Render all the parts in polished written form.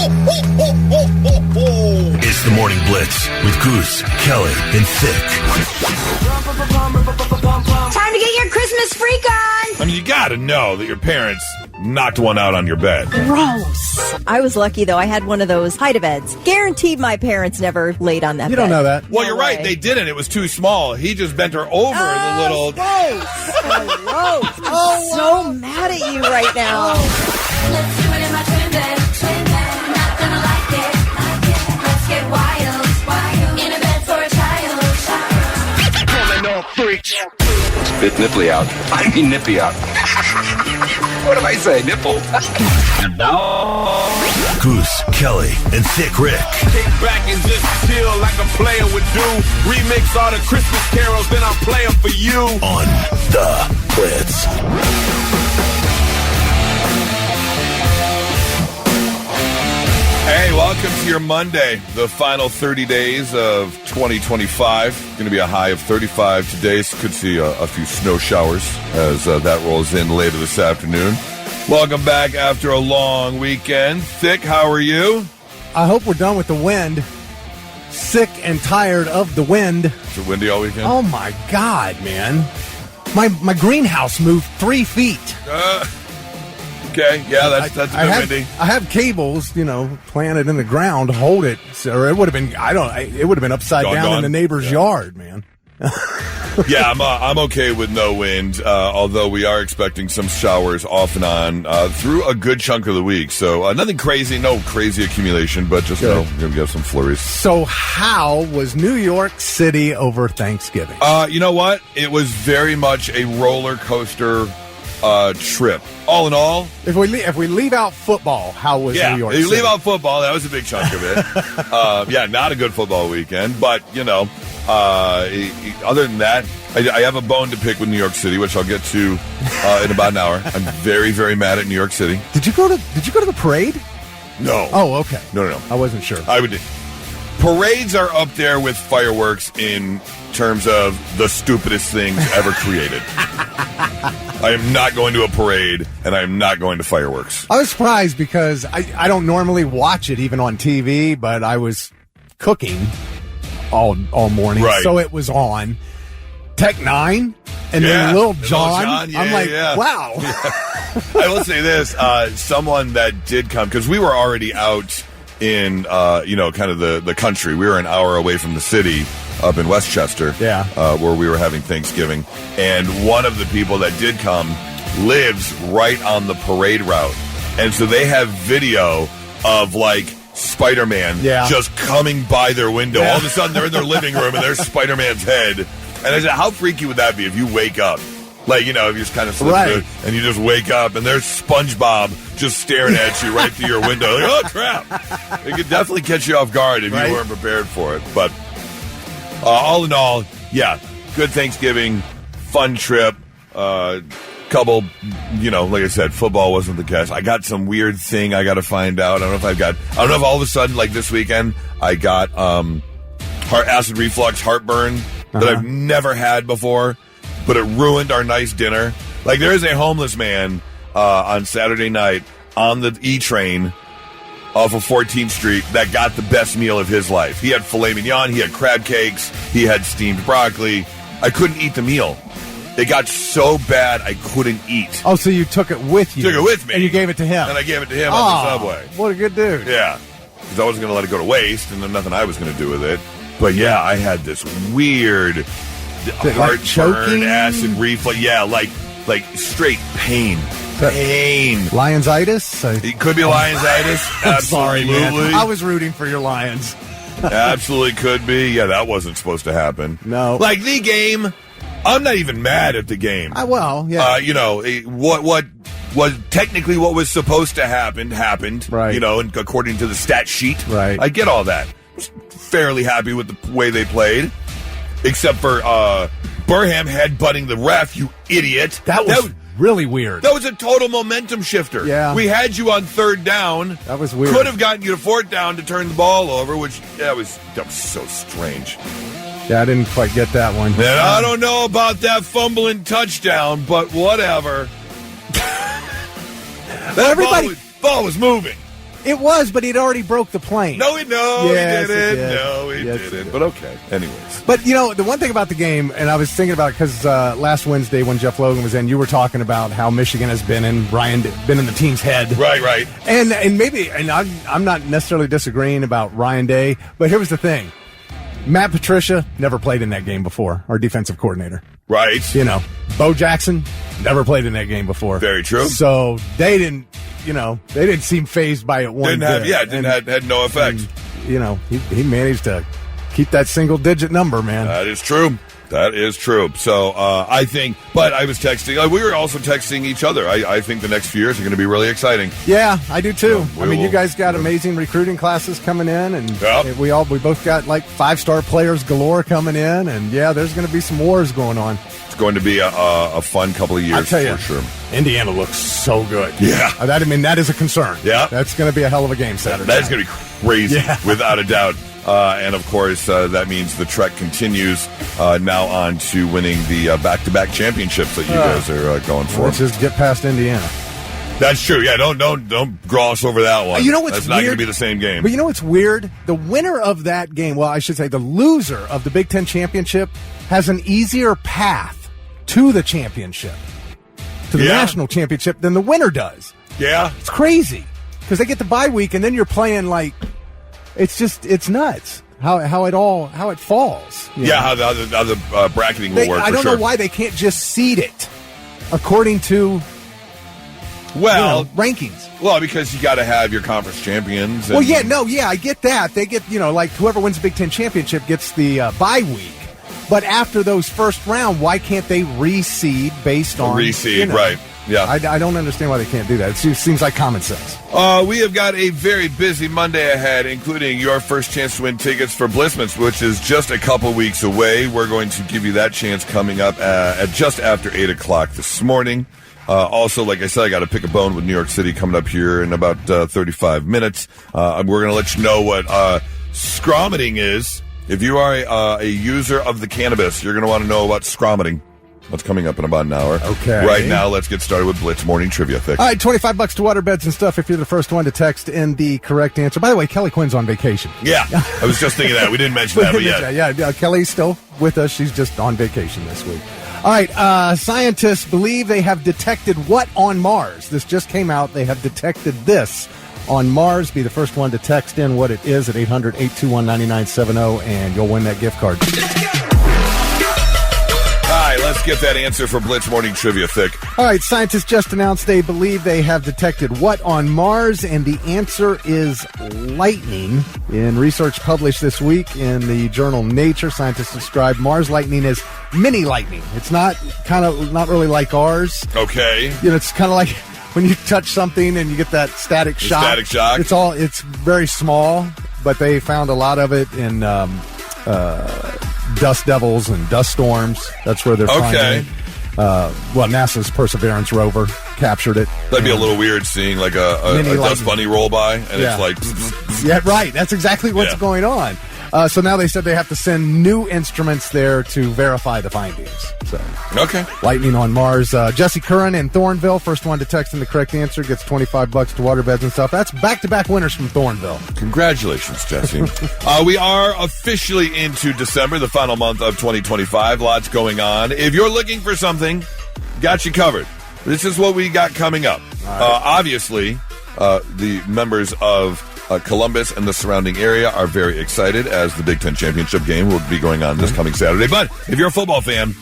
It's the Morning Blitz with Goose, Kelly, and Thick. Time to get your Christmas freak on. I mean, you got to know that your parents knocked one out on your bed. Gross. I was lucky, though. I had one of those hide-a-beds. Guaranteed my parents never laid on that You bed. don't know that. Well, you're right. They didn't. It was too small. He just bent her over the little... Gross. I'm so mad at you right now. Let's do it in my twin bed. Not gonna like it. Let's get wild. In a bed for a child. Pulling all freaks. Spit nipply out. I mean nippy out. What did I say? Nipple? Goose, Kelly, and Thick Rick. Kick back and just chill like a player would do. Remix all the Christmas carols, then I'll play them for you. On the Blitz. Hey, welcome to your Monday, the final 30 days of 2025. Going to be a high of 35 today, so could see a few snow showers as that rolls in later this afternoon. Welcome back after a long weekend. Thick, how are you? I hope we're done with the wind. Sick and tired of the wind. Is it windy all weekend? Oh, my God, man. My greenhouse moved 3 feet. Okay, yeah, that's a bit windy. I have cables, planted in the ground to hold it, or it would have been. It would have been upside down in the neighbor's yard, man. Yeah, I'm okay with no wind, although we are expecting some showers off and on through a good chunk of the week. So nothing crazy, no crazy accumulation, but just we're going to get some flurries. So how was New York City over Thanksgiving? You know what? It was very much a roller coaster trip. All in all, if we leave out football, how was New York City? You leave out football, that was a big chunk of it. Not a good football weekend, but other than that, I have a bone to pick with New York City, which I'll get to in about an hour. I'm very, very mad at New York City. Did you go to the parade? No. Oh, okay. No. I wasn't sure. Parades are up there with fireworks in terms of the stupidest things ever created. I am not going to a parade, and I am not going to fireworks. I was surprised because I don't normally watch it even on TV, but I was cooking all morning, right. So it was on. Tech 9 and then Lil Jon. I'm like, wow. I will say this, someone that did come, because we were already out in, kind of the country. We were an hour away from the city up in Westchester, where we were having Thanksgiving. And one of the people that did come lives right on the parade route. And so they have video of, Spider-Man just coming by their window. All of a sudden, they're in their living room, and there's Spider-Man's head. And I said, how freaky would that be if you wake up? If you just kind of slip through, and you just wake up, and there's SpongeBob just staring at you right through your window. Oh, crap. It could definitely catch you off guard if you weren't prepared for it. But all in all, good Thanksgiving, fun trip. Couple, like I said, football wasn't the catch. I got some weird thing I got to find out. I don't know if all of a sudden, this weekend, I got acid reflux, heartburn that I've never had before, but it ruined our nice dinner. There is a homeless man on Saturday night on the E-train off of 14th Street that got the best meal of his life. He had filet mignon, he had crab cakes, he had steamed broccoli. I couldn't eat the meal. It got so bad I couldn't eat. Oh, so you took it with you? Took it with me. And you gave it to him? And I gave it to him on the subway. What a good dude. Yeah. Because I wasn't going to let it go to waste, and there's nothing I was going to do with it. But I had this weird heartburn, acid reflux. Yeah, like straight pain. Pain. Lions-itis? It could be Lions-itis. I'm sorry, man. Absolutely. I was rooting for your Lions. Absolutely could be. Yeah, that wasn't supposed to happen. No. The game, I'm not even mad at the game. What was technically what was supposed to happen happened. Right. And according to the stat sheet. Right. I get all that. I was fairly happy with the way they played. Except for Burham headbutting the ref, you idiot. That was really weird. That was a total momentum shifter. Yeah. We had you on third down. That was weird. Could have gotten you to fourth down to turn the ball over, that was so strange. Yeah, I didn't quite get that one. And I don't know about that fumbling touchdown, but whatever. That ball was moving. It was, but he'd already broke the plane. No, he didn't. Yes, it did. No, he Yes, it didn't. did. But okay. Anyways. But, the one thing about the game, and I was thinking about it because last Wednesday when Jeff Logan was in, you were talking about how Michigan has been in the team's head. Right. And I'm not necessarily disagreeing about Ryan Day, but here was the thing. Matt Patricia never played in that game before, our defensive coordinator. Right. Bo Jackson never played in that game before. Very true. So they didn't seem fazed by it one bit. Had no effect. And, he managed to keep that single-digit number, man. That is true. So I think, but I was texting. We were also texting each other. I think the next few years are going to be really exciting. Yeah, I do too. You guys got amazing recruiting classes coming in, and we both got like 5-star players galore coming in, and there's going to be some wars going on. It's going to be a fun couple of years. I'll tell you, for sure. Indiana looks so good. Yeah, that is a concern. Yeah, that's going to be a hell of a game Saturday. That's going to be crazy, without a doubt. And, of course, that means the trek continues now on to winning the back-to-back championships that you guys are going for. Let's just get past Indiana. That's true. Yeah, don't gloss over that one. That's not going to be the same game. But you know what's weird? The winner of that game, well, I should say the loser of the Big Ten championship has an easier path to the championship, to the national championship, than the winner does. Yeah. It's crazy because they get the bye week and then you're playing like... It's nuts how it falls. How the bracketing will work. I don't know why they can't just seed it according to rankings. Well, because you got to have your conference champions. I get that. They get like whoever wins the Big Ten championship gets the bye week. But after those first round, why can't they reseed based on right? Yeah, I don't understand why they can't do that. It seems like common sense. We have got a very busy Monday ahead, including your first chance to win tickets for Blitzmas, which is just a couple weeks away. We're going to give you that chance coming up at just after 8 o'clock this morning. Also, like I said, I got to pick a bone with New York City coming up here in about 35 minutes. We're going to let you know what scromiting is. If you are a user of the cannabis, you're going to want to know about scromiting. That's coming up in about an hour. Okay. Right now, let's get started with Blitz Morning Trivia. Thick. All right, $25 to waterbeds and stuff if you're the first one to text in the correct answer. By the way, Kelly Quinn's on vacation. Yeah, I was just thinking that. We didn't mention that, but yeah, Kelly's still with us. She's just on vacation this week. All right, scientists believe they have detected what on Mars? This just came out. They have detected this on Mars. Be the first one to text in what it is at 800-821-9970, and you'll win that gift card. Let's get that answer for Blitz Morning Trivia, Thick. All right, scientists just announced they believe they have detected what on Mars, and the answer is lightning. In research published this week in the journal Nature, scientists describe Mars lightning as mini lightning. It's not really like ours. Okay. It's kind of like when you touch something and you get that static shock. Static shock. It's very small, but they found a lot of it in dust devils and dust storms. That's where they're finding it. NASA's Perseverance rover captured it. That'd be a little weird seeing like a dust bunny roll by, and it's like... Yeah, right. That's exactly what's going on. So now they said they have to send new instruments there to verify the findings. So, okay. Lightning on Mars. Jesse Curran in Thornville, first one to text in the correct answer, gets $25 to waterbeds and stuff. That's back-to-back winners from Thornville. Congratulations, Jesse. We are officially into December, the final month of 2025. Lots going on. If you're looking for something, got you covered. This is what we got coming up. Right. Obviously, the members of Columbus and the surrounding area are very excited as the Big Ten championship game will be going on this coming Saturday. But if you're a football fan,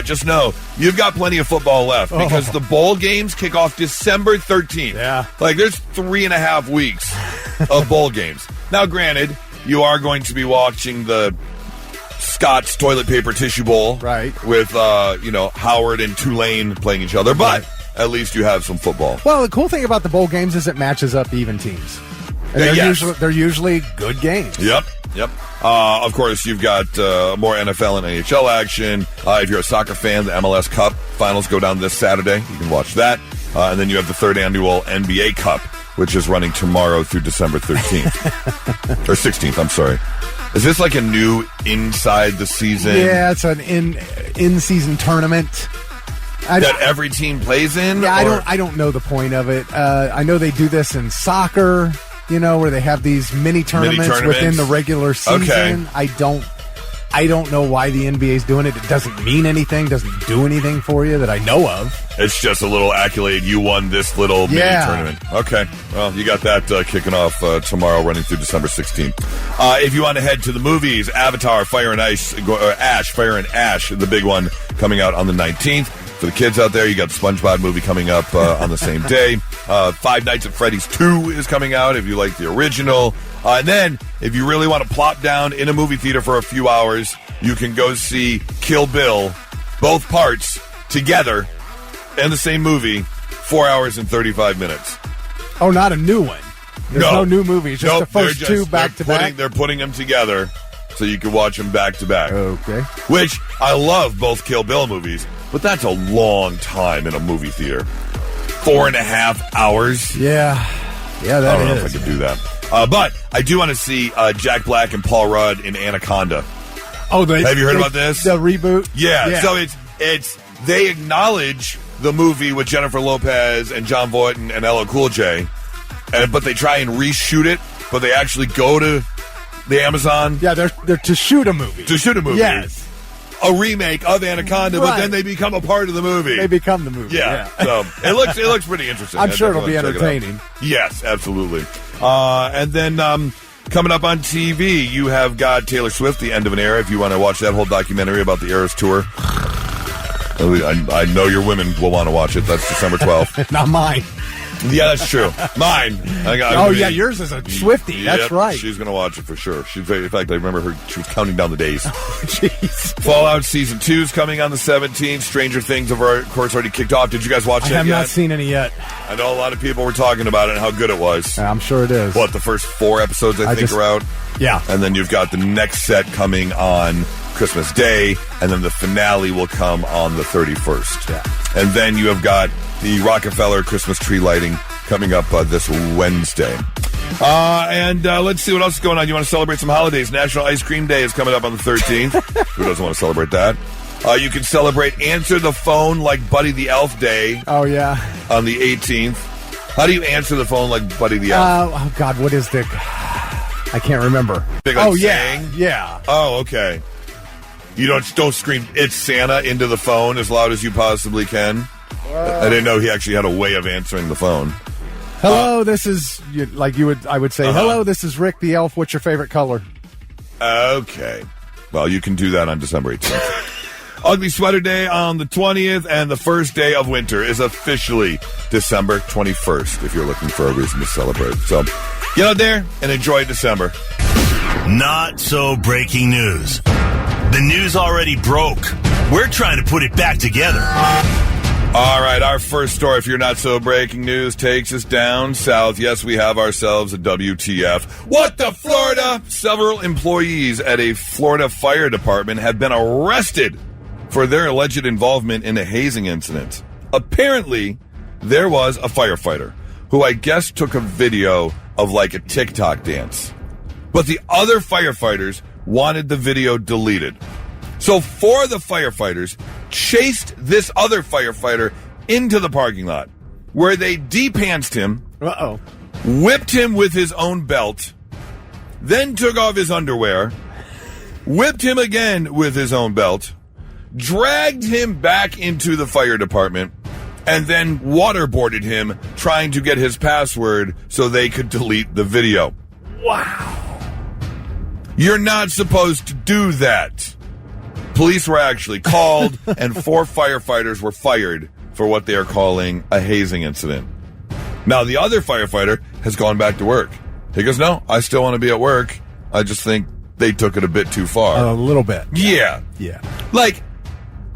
just know you've got plenty of football left because the bowl games kick off December 13th. Yeah. There's 3.5 weeks of bowl games. Now, granted, you are going to be watching the Scott's Toilet Paper Tissue Bowl. Right. With, Howard and Tulane playing each other. But at least you have some football. Well, the cool thing about the bowl games is it matches up even teams. And they're usually good games. Yep. Of course, you've got more NFL and NHL action. If you're a soccer fan, the MLS Cup finals go down this Saturday. You can watch that. And then you have the third annual NBA Cup, which is running tomorrow through December 13th. Or 16th, I'm sorry. Is this like a new inside the season? Yeah, it's an in-season tournament. That every team plays in? Yeah, I don't know the point of it. I know they do this in soccer. where they have these mini tournaments within the regular season. Okay. I don't know why the NBA's doing it. It doesn't mean anything, doesn't do anything for you that I know of. It's just a little accolade. You won this little mini tournament. Okay. Well, you got that kicking off tomorrow, running through December 16th. If you want to head to the movies, Avatar, Fire and Ash, the big one coming out on the 19th. For the kids out there, you got the SpongeBob movie coming up on the same day. Five Nights at Freddy's 2 is coming out if you like the original. And then, if you really want to plop down in a movie theater for a few hours, you can go see Kill Bill, both parts, together, in the same movie, 4 hours and 35 minutes. Oh, not a new one. There's no new movies, just the first two back-to-back? They're putting them together so you can watch them back-to-back. Okay. Which, I love both Kill Bill movies, but that's a long time in a movie theater. 4.5 hours. Yeah, that is. I don't know if I could do that. But I do want to see Jack Black and Paul Rudd in Anaconda. Oh, have you heard about this? The reboot? Yeah. So it's they acknowledge the movie with Jennifer Lopez and John Voight and LL Cool J, but they try and reshoot it. But they actually go to the Amazon. Yeah, they're to shoot a movie. Yes. A remake of Anaconda, but then they become a part of the movie. They become the movie. Yeah. So it looks pretty interesting. I'm sure it'll be entertaining. Yes, absolutely. And then coming up on TV, you have got Taylor Swift, The End of an Era. If you want to watch that whole documentary about the Eras tour, I know your women will want to watch it. That's December 12th. Not mine. Yeah, that's true. Mine. Yours is a Swiftie. That's right. She's going to watch it for sure. In fact, I remember she was counting down the days. Jeez. Fallout Season 2 is coming on the 17th. Stranger Things, of course, already kicked off. Did you guys watch it yet? I have not seen any yet. I know a lot of people were talking about it and how good it was. I'm sure it is. The first 4 episodes, I think, are out? Yeah. And then you've got the next set coming on Christmas Day, and then the finale will come on the 31st. Yeah. And then you have got the Rockefeller Christmas tree lighting coming up this Wednesday. And let's see what else is going on. You want to celebrate some holidays. National Ice Cream Day is coming up on the 13th. Who doesn't want to celebrate that? You can celebrate Answer the Phone like Buddy the Elf Day. Oh, yeah. On the 18th. How do you answer the phone like Buddy the Elf? Oh, God, what is the... I can't remember. Saying? Yeah. Oh, okay. You don't scream, "It's Santa" into the phone as loud as you possibly can. I didn't know he actually had a way of answering the phone. Hello, this is I would say, hello, this is Rick the Elf. What's your favorite color? Okay. Well, you can do that on December 18th. Ugly Sweater Day on the 20th, and the first day of winter is officially December 21st, if you're looking for a reason to celebrate. So get out there and enjoy December. Not so breaking news. The news already broke. We're trying to put it back together. All right, our first story, if you're not so breaking news, takes us down south. Yes, we have ourselves a WTF. What the Florida? Several employees at a Florida fire department have been arrested for their alleged involvement in a hazing incident. Apparently, there was a firefighter who I guess took a video of like a TikTok dance. But the other firefighters wanted the video deleted. So 4 of the firefighters chased this other firefighter into the parking lot, where they de-pantsed him, whipped him with his own belt, then took off his underwear, whipped him again with his own belt, dragged him back into the fire department, and then waterboarded him, trying to get his password so they could delete the video. Wow. You're not supposed to do that. Police were actually called, and 4 firefighters were fired for what they are calling a hazing incident. Now, the other firefighter has gone back to work. He goes, "No, I still want to be at work. I just think they took it a bit too far." A little bit. Yeah. Yeah. Like,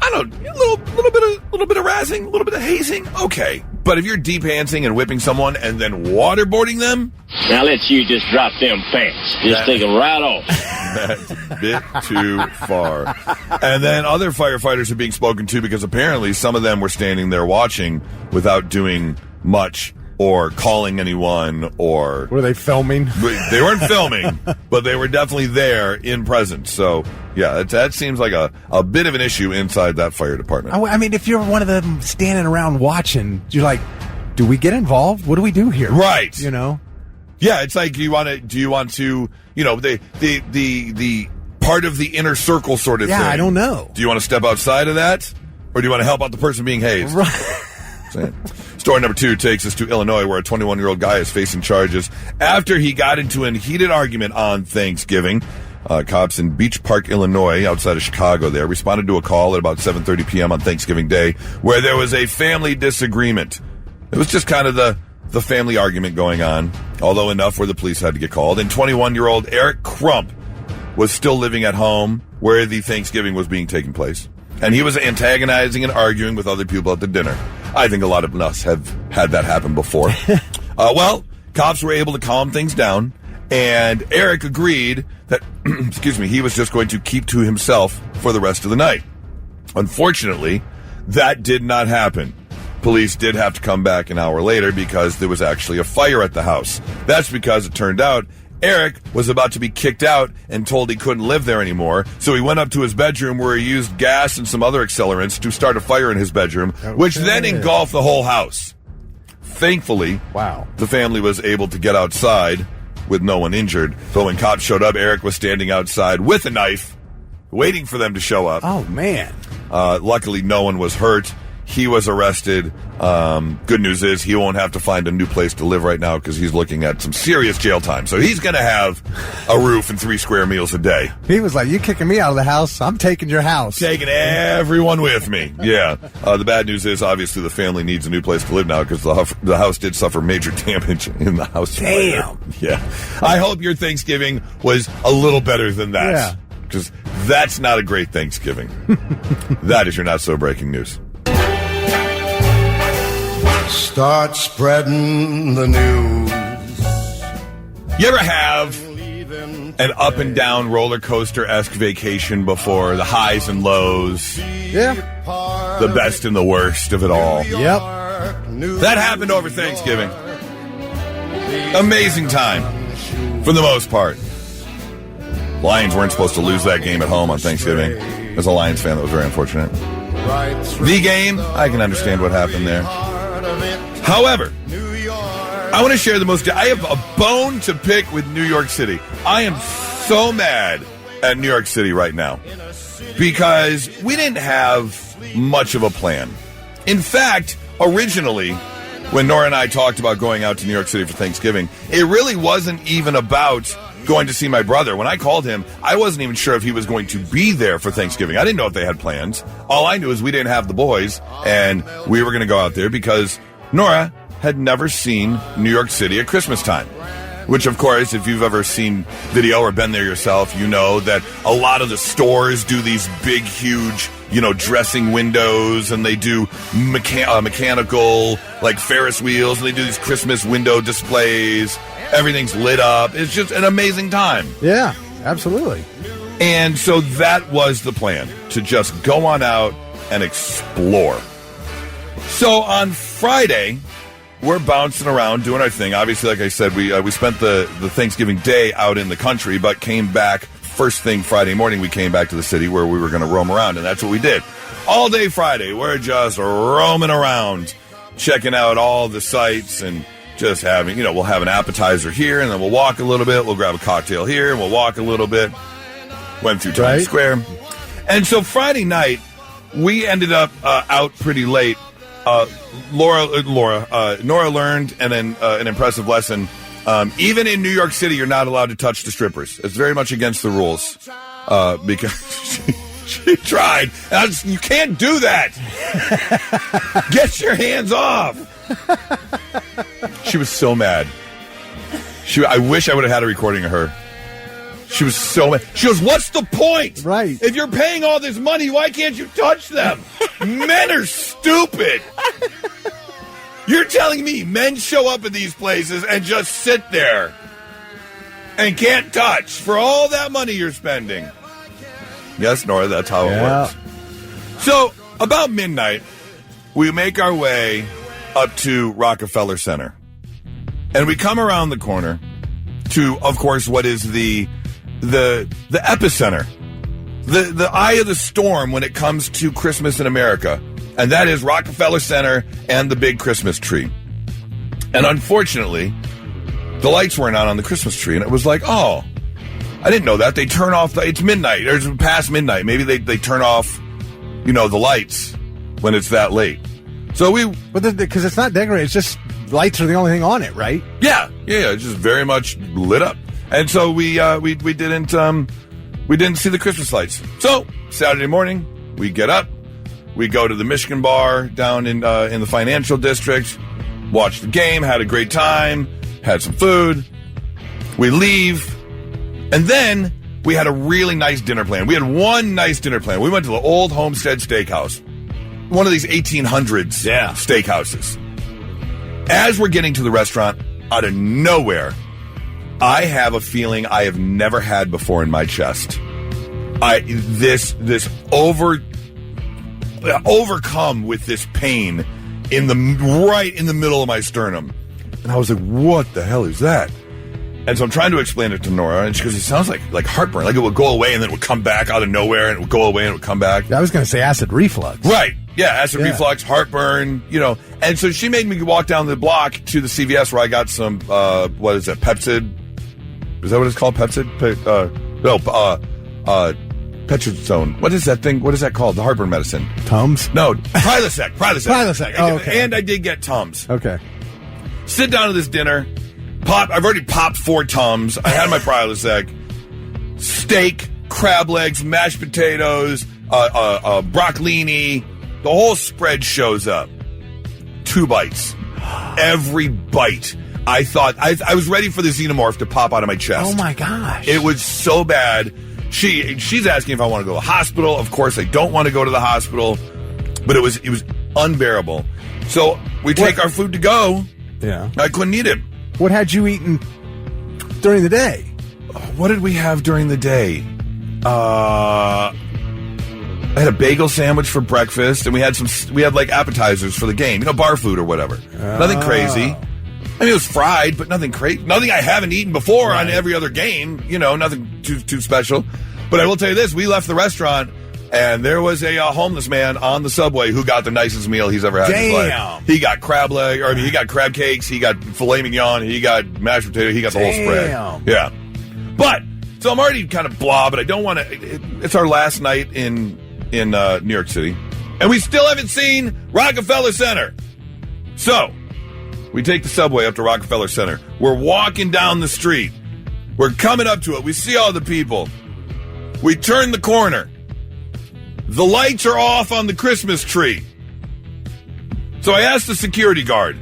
I don't know, a little bit of razzing, a little bit of hazing, okay. But if you're de-pantsing and whipping someone and then waterboarding them... Now let's you just drop them pants. Just take them right off. That's a bit too far. And then other firefighters are being spoken to because apparently some of them were standing there watching without doing much or calling anyone or... Were they filming? They weren't filming, but they were definitely there in presence. So, yeah, that seems like a bit of an issue inside that fire department. I mean, if you're one of them standing around watching, you're like, do we get involved? What do we do here? Right. You know? Yeah, it's like, do you want to, the part of the inner circle sort of thing? Yeah, I don't know. Do you want to step outside of that? Or do you want to help out the person being hazed? Right. Story number 2 takes us to Illinois, where a 21-year-old guy is facing charges after he got into a heated argument on Thanksgiving. Cops in Beach Park, Illinois, outside of Chicago there, responded to a call at about 7:30 p.m. on Thanksgiving Day where there was a family disagreement. It was just kind of the family argument going on, although enough where the police had to get called. And 21-year-old Eric Crump was still living at home where the Thanksgiving was being taken place. And he was antagonizing and arguing with other people at the dinner. I think a lot of us have had that happen before. Well, cops were able to calm things down, and Eric agreed that, he was just going to keep to himself for the rest of the night. Unfortunately, that did not happen. Police did have to come back an hour later because there was actually a fire at the house. That's because it turned out Eric was about to be kicked out and told he couldn't live there anymore, so he went up to his bedroom where he used gas and some other accelerants to start a fire in his bedroom, which then engulfed the whole house. Thankfully, the family was able to get outside with no one injured, but when cops showed up, Eric was standing outside with a knife, waiting for them to show up. Oh, man. Luckily, no one was hurt. He was arrested. Good news is he won't have to find a new place to live right now because he's looking at some serious jail time. So he's going to have a roof and 3 square meals a day. He was like, you kicking me out of the house, I'm taking your house. Taking everyone with me. Yeah. The bad news is, obviously, the family needs a new place to live now because the house did suffer major damage in the house. Damn. Yeah. I hope your Thanksgiving was a little better than that. Yeah. Because that's not a great Thanksgiving. That is your not-so-breaking news. Start spreading the news. You ever have an up and down roller coaster-esque vacation before? The highs and lows. Yeah. The best and the worst of it all. Yep. That happened over Thanksgiving. Amazing time. For the most part. Lions weren't supposed to lose that game at home on Thanksgiving. As a Lions fan, that was very unfortunate. The game, I can understand what happened there. However, I want to share I have a bone to pick with New York City. I am so mad at New York City right now because we didn't have much of a plan. In fact, originally, when Nora and I talked about going out to New York City for Thanksgiving, it really wasn't even about going to see my brother. When I called him, I wasn't even sure if he was going to be there for Thanksgiving. I didn't know if they had plans. All I knew is we didn't have the boys, and we were going to go out there because Nora had never seen New York City at Christmas time. Which, of course, if you've ever seen video or been there yourself, you know that a lot of the stores do these big, huge, dressing windows, and they do mechanical, like Ferris wheels, and they do these Christmas window displays. Everything's lit up. It's just an amazing time. Yeah, absolutely. And so that was the plan, to just go on out and explore. So on Friday, we're bouncing around doing our thing. Obviously, like I said, we spent the Thanksgiving day out in the country, but came back first thing Friday morning. We came back to the city where we were going to roam around, and that's what we did. All day Friday, we're just roaming around, checking out all the sights and just having, we'll have an appetizer here, and then we'll walk a little bit. We'll grab a cocktail here, and we'll walk a little bit. Went through Times Square. And so Friday night, we ended up out pretty late. Nora learned an impressive lesson. Even in New York City, you're not allowed to touch the strippers. It's very much against the rules because she tried. You can't do that. Get your hands off. She was so mad. I wish I would have had a recording of her. She was so mad. She goes, what's the point? Right. If you're paying all this money, why can't you touch them? Men are stupid. You're telling me men show up at these places and just sit there and can't touch for all that money you're spending. Yes, Nora, that's how it works. So, about midnight, we make our way up to Rockefeller Center. And we come around the corner to, of course, what is the epicenter, the eye of the storm when it comes to Christmas in America. And that is Rockefeller Center and the big Christmas tree. And unfortunately, the lights weren't on the Christmas tree. And it was like, oh, I didn't know that. They turn off, it's midnight, or it's past midnight. Maybe they turn off, the lights when it's that late. So because it's not decorated, it's just lights are the only thing on it, right? Yeah, it's just very much lit up. And so we didn't see the Christmas lights. So Saturday morning, we get up, we go to the Michigan bar down in the financial district, watch the game, had a great time, had some food. We leave, and then we had a really nice dinner plan. We had one nice dinner plan. We went to the Old Homestead Steakhouse, one of these 1800s steakhouses. As we're getting to the restaurant, out of nowhere, I have a feeling I have never had before in my chest. Overcome with this pain right in the middle of my sternum. And I was like, what the hell is that? And so I'm trying to explain it to Nora, and she goes, it sounds like heartburn. Like it would go away, and then it would come back out of nowhere, and it would go away, and it would come back. I was going to say acid reflux. Right. Yeah, acid reflux, heartburn, And so she made me walk down the block to the CVS where I got some, what is it, Pepsid? Is that what it's called, Pepsid? Petrizone. What is that thing? What is that called? The heartburn medicine. Tums? No, Prilosec. Prilosec. Oh, okay. And I did get Tums. Okay. Sit down to this dinner. I've already popped 4 Tums. I had my Prilosec. Steak, crab legs, mashed potatoes, broccolini. The whole spread shows up. 2 bites. Every bite. I thought, I was ready for the xenomorph to pop out of my chest. Oh my gosh. It was so bad. She's asking if I want to go to the hospital. Of course, I don't want to go to the hospital. But it was unbearable. So we take our food to go. Yeah. I couldn't eat it. What had you eaten during the day? What did we have during the day? I had a bagel sandwich for breakfast, and we had like appetizers for the game. Bar food or whatever. Nothing crazy. I mean, it was fried, but nothing crazy. Nothing I haven't eaten before on every other game. Nothing too special. But I will tell you this: we left the restaurant, and there was a homeless man on the subway who got the nicest meal he's ever had in his life. He got he got crab cakes, he got filet mignon, he got mashed potato, he got the whole spread. Yeah. But so I'm already kind of blah, but I don't want to. It's our last night in New York City, and we still haven't seen Rockefeller Center. So we take the subway up to Rockefeller Center. We're walking down the street. We're coming up to it. We see all the people. We turn the corner. The lights are off on the Christmas tree. So I asked the security guard,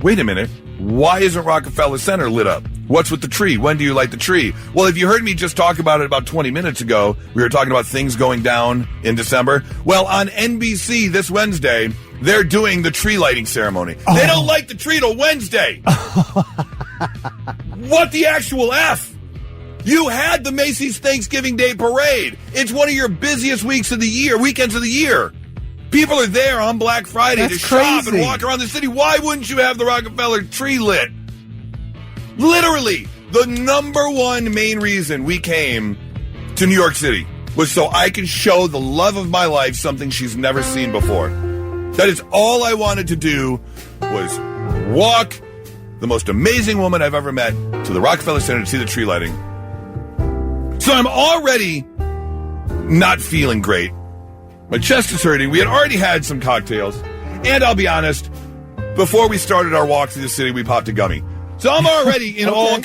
wait a minute, why isn't Rockefeller Center lit up? What's with the tree? When do you light the tree? Well, if you heard me just talk about it about 20 minutes ago, we were talking about things going down in December. Well, on NBC this Wednesday, they're doing the tree lighting ceremony. Oh. They don't light the tree till Wednesday. What the actual F? You had the Macy's Thanksgiving Day Parade. It's one of your busiest weekends of the year. People are there on Black Friday to shop and walk around the city. Why wouldn't you have the Rockefeller tree lit? Literally, the number one main reason we came to New York City was so I could show the love of my life something she's never seen before. That is all I wanted to do, was walk the most amazing woman I've ever met to the Rockefeller Center to see the tree lighting. So I'm already not feeling great. My chest is hurting. We had already had some cocktails. And I'll be honest, before we started our walk through the city, we popped a gummy. So I'm already in all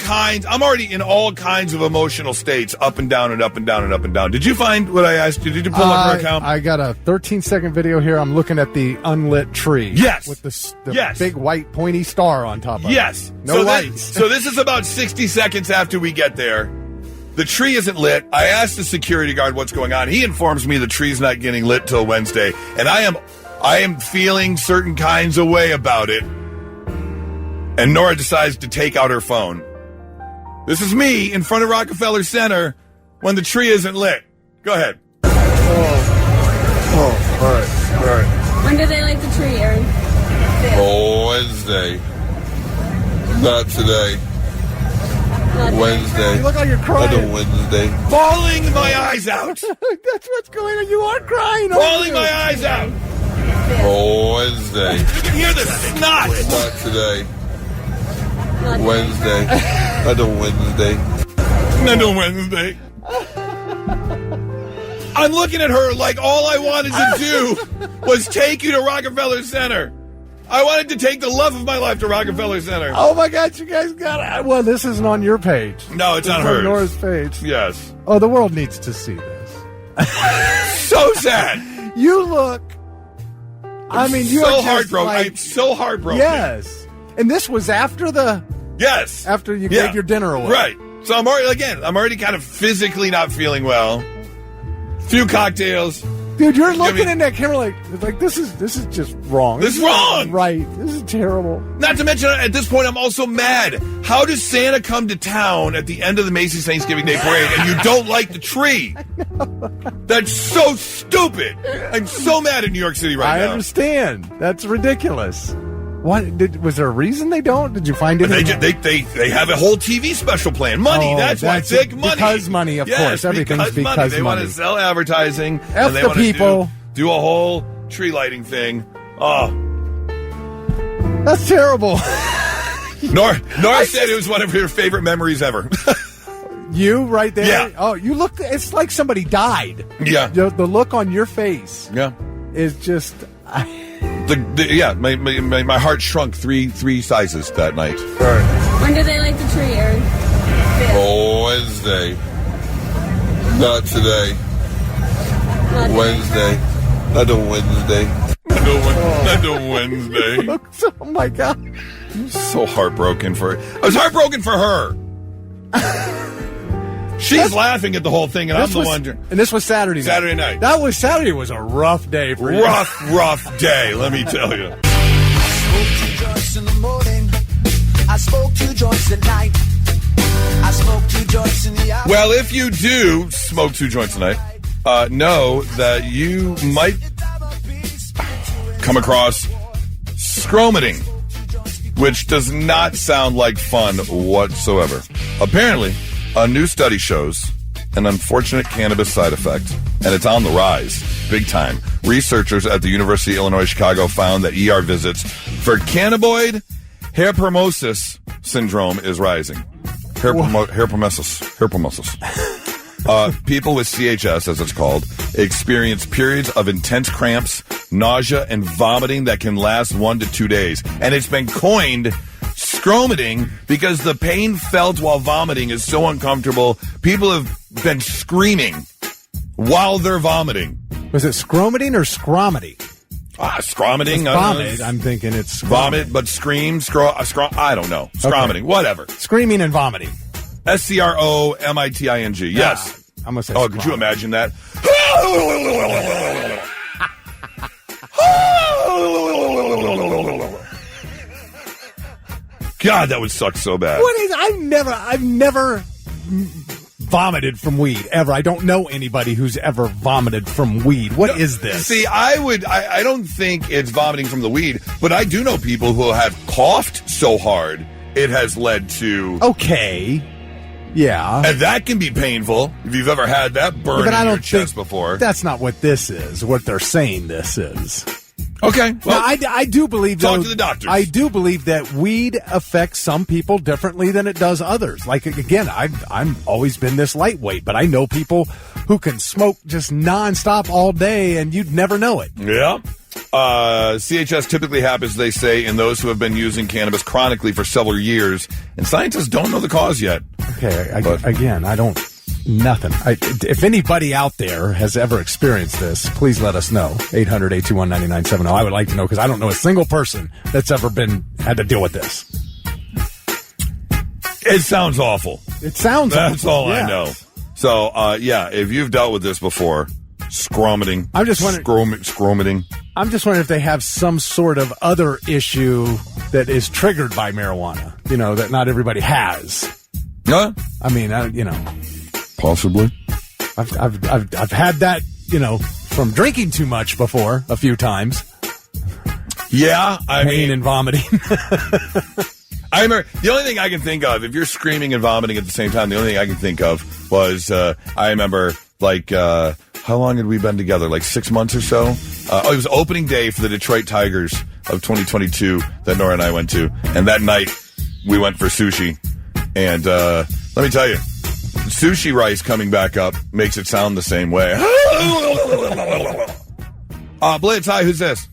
kinds of emotional states, up and down and up and down and up and down. Did you find what I asked you? Did you pull up your account? I got a 13-second video here. I'm looking at the unlit tree. Yes. With the big white pointy star on top of it. Yes. No lights. So this is about 60 seconds after we get there. The tree isn't lit. I asked the security guard what's going on. He informs me the tree's not getting lit till Wednesday. And I am feeling certain kinds of way about it. And Nora decides to take out her phone. This is me in front of Rockefeller Center when the tree isn't lit. Go ahead. All right. When do they light the tree, Aaron? Wednesday. Not today. Wednesday. You look like you're crying. Not Wednesday. Bawling my eyes out. That's what's going on. You are crying. Bawling my eyes out. Wednesday. You can hear the snot. Not today. Wednesday. Another Wednesday. Another Wednesday. I'm looking at her like all I wanted to do was take you to Rockefeller Center. I wanted to take the love of my life to Rockefeller Center. Oh my God, you guys got it. Well, this isn't on your page. No, it's on hers. Nora's page. Yes. Oh, the world needs to see this. So sad. You look. I mean, you're so just heartbroken. like- I'm so heartbroken. Yes. And this was after the. Yes. After you gave your dinner away. Right. So I'm already kind of physically not feeling well. Few cocktails. Dude, you're looking in that camera like this is just wrong. This is wrong. Right. This is terrible. Not to mention, at this point, I'm also mad. How does Santa come to town at the end of the Macy's Thanksgiving Day Parade and you don't like the tree? That's so stupid. I'm so mad at New York City right now. I understand. That's ridiculous. What was there a reason they don't? Did you find it? They have a whole TV special plan. Money. Oh, that's why. Big money. Because money, of course. Everything's because money. They want to sell advertising. F and they the want people. To do a whole tree lighting thing. Oh, that's terrible. Nora said it was one of her favorite memories ever. You right there? Yeah. Oh, you look. It's like somebody died. Yeah. The look on your face. Yeah. Is just. My heart shrunk three sizes that night. All right. When do they light the tree, Aaron? Wednesday. Not today. Wednesday. Another Wednesday. Another Wednesday. Oh my God. I'm so heartbroken for her. I was heartbroken for her. She's laughing at the whole thing, and I'm the one. And this was Saturday night. Saturday night. Saturday was a rough day for you. Rough day, let me tell you. I spoke 2 joints in the morning. I spoke 2 joints at night. I spoke 2 joints in the hour. Well, if you do smoke 2 joints tonight, know that you might come across scromiting, which does not sound like fun whatsoever. Apparently, a new study shows an unfortunate cannabis side effect, and it's on the rise, big time. Researchers at the University of Illinois Chicago found that ER visits for cannabinoid hyperemesis syndrome is rising. Hyperemesis. People with CHS, as it's called, experience periods of intense cramps, nausea, and vomiting that can last 1 to 2 days. And it's been coined scromiting because the pain felt while vomiting is so uncomfortable. People have been screaming while they're vomiting. Was it scromiting or scromity? Scromiting. Vomit. I'm thinking it's vomit, but scream, I don't know. Scromiting, whatever. Screaming and vomiting. SCROMITING. Yes. I'm gonna say. Oh, could you imagine that? God, that would suck so bad. What is? I've never vomited from weed ever. I don't know anybody who's ever vomited from weed. What is this? See, I don't think it's vomiting from the weed, but I do know people who have coughed so hard it has led to. Okay. Yeah. And that can be painful if you've ever had that burn in your chest before. That's not what this is, what they're saying this is. Okay. Well, now, I do believe talk to the doctors. I do believe that weed affects some people differently than it does others. Like, again, I'm always been this lightweight, but I know people who can smoke just nonstop all day and you'd never know it. Yeah. CHS typically happens, they say, in those who have been using cannabis chronically for several years, and scientists don't know the cause yet. Okay, again, I don't... Nothing. If anybody out there has ever experienced this, please let us know. 800-821-9970. I would like to know because I don't know a single person that's ever had to deal with this. It sounds awful. It sounds That's awful. all Yeah. I know. So, if you've dealt with this before, scromiting. I'm just wondering. Scromiting. I'm just wondering if they have some sort of other issue that is triggered by marijuana. You know, that not everybody has. Yeah. I mean, possibly. I've had that, from drinking too much before a few times. Yeah, pain and vomiting. I remember the only thing I can think of, if you're screaming and vomiting at the same time, the only thing I can think of was I remember how long had we been together? Like 6 months or so. It was opening day for the Detroit Tigers of 2022 that Nora and I went to, and that night we went for sushi. And let me tell you, sushi rice coming back up makes it sound the same way. Blitz, hi, who's this?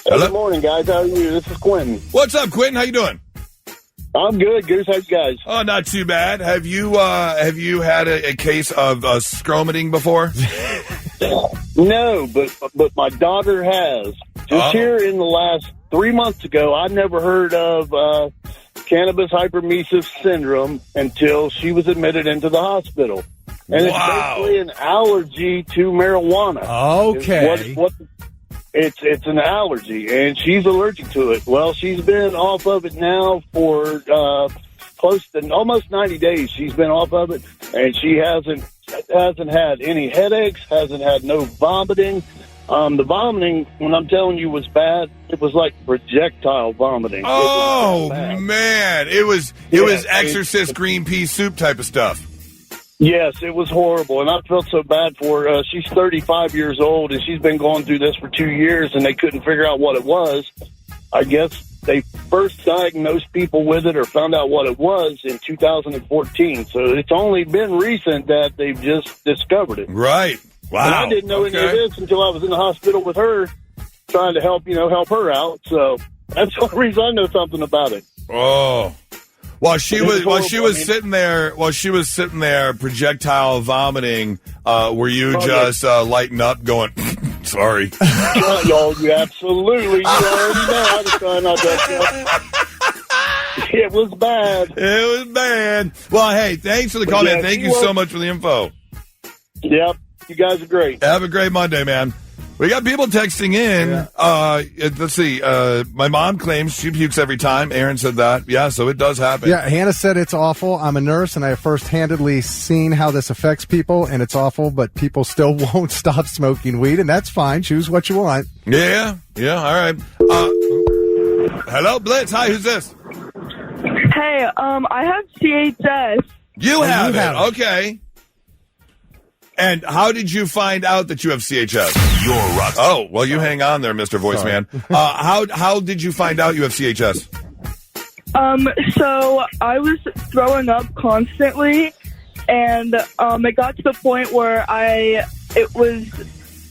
Hello? Good morning, guys. How are you? This is Quentin. What's up, Quentin? How you doing? I'm good. Goose, how you guys? Oh, not too bad. Have you had a case of scromiting before? No, but my daughter has. Just here in the last 3 months ago, I never heard of cannabis hyperemesis syndrome until she was admitted into the hospital. And it's basically an allergy to marijuana. Okay. It's an allergy, and she's allergic to it. Well, she's been off of it now for close to almost 90 days. She's been off of it, and she hasn't had any headaches, hasn't had no vomiting. The vomiting, when I'm telling you, was bad. It was like projectile vomiting. Oh, man. It was Exorcist green pea soup type of stuff. Yes, it was horrible, and I felt so bad for her. She's 35 years old, and she's been going through this for 2 years, and they couldn't figure out what it was. I guess they first diagnosed people with it or found out what it was in 2014, so it's only been recent that they've just discovered it. Right. Wow. And I didn't know any of this until I was in the hospital with her, trying to help her out, so that's the only reason I know something about it. Oh. While she was sitting there projectile vomiting, were you lighting up going, sorry? Y'all, you absolutely, you already know I was trying not to. It was bad. It was bad. Well, hey, thanks for the call, man. Thank you so much for the info. Yep. You guys are great. Have a great Monday, man. We got people texting in. Yeah. Let's see. My mom claims she pukes every time. Aaron said that. Yeah, so it does happen. Yeah, Hannah said it's awful. I'm a nurse, and I have first-handedly seen how this affects people, and it's awful, but people still won't stop smoking weed, and that's fine. Choose what you want. Yeah, all right. Hello, Blitz. Hi, who's this? Hey, I have CHS. You have it. Okay. And how did you find out that you have CHS? You're rock. Oh, well, you hang on there, Mr. Voiceman. How did you find out you have CHS? So I was throwing up constantly, and it got to the point where it was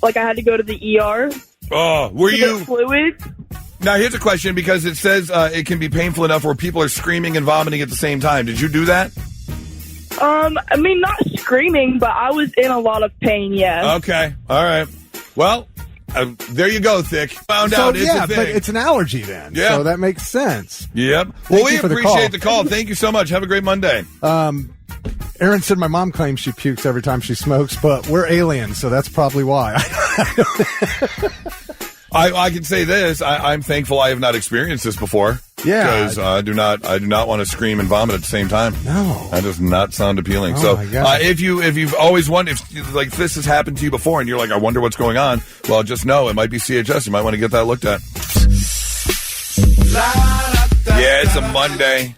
like I had to go to the ER. Oh, were you fluid? Now, here's a question, because it says it can be painful enough where people are screaming and vomiting at the same time. Did you do that? I mean, not screaming, but I was in a lot of pain, yes. Okay. All right. Well, there you go, Thick. Found out it's a thing. But it's an allergy then. Yeah. So that makes sense. Yep. Well, we appreciate the call. Thank you so much. Have a great Monday. Aaron said my mom claims she pukes every time she smokes, but we're aliens, so that's probably why. I can say this. I'm thankful I have not experienced this before. Yeah. Because I do not want to scream and vomit at the same time. No. That does not sound appealing. Oh, so my God. if you've always wondered, if this has happened to you before and you're like, I wonder what's going on, well, just know it might be CHS. You might want to get that looked at. Yeah, it's a Monday.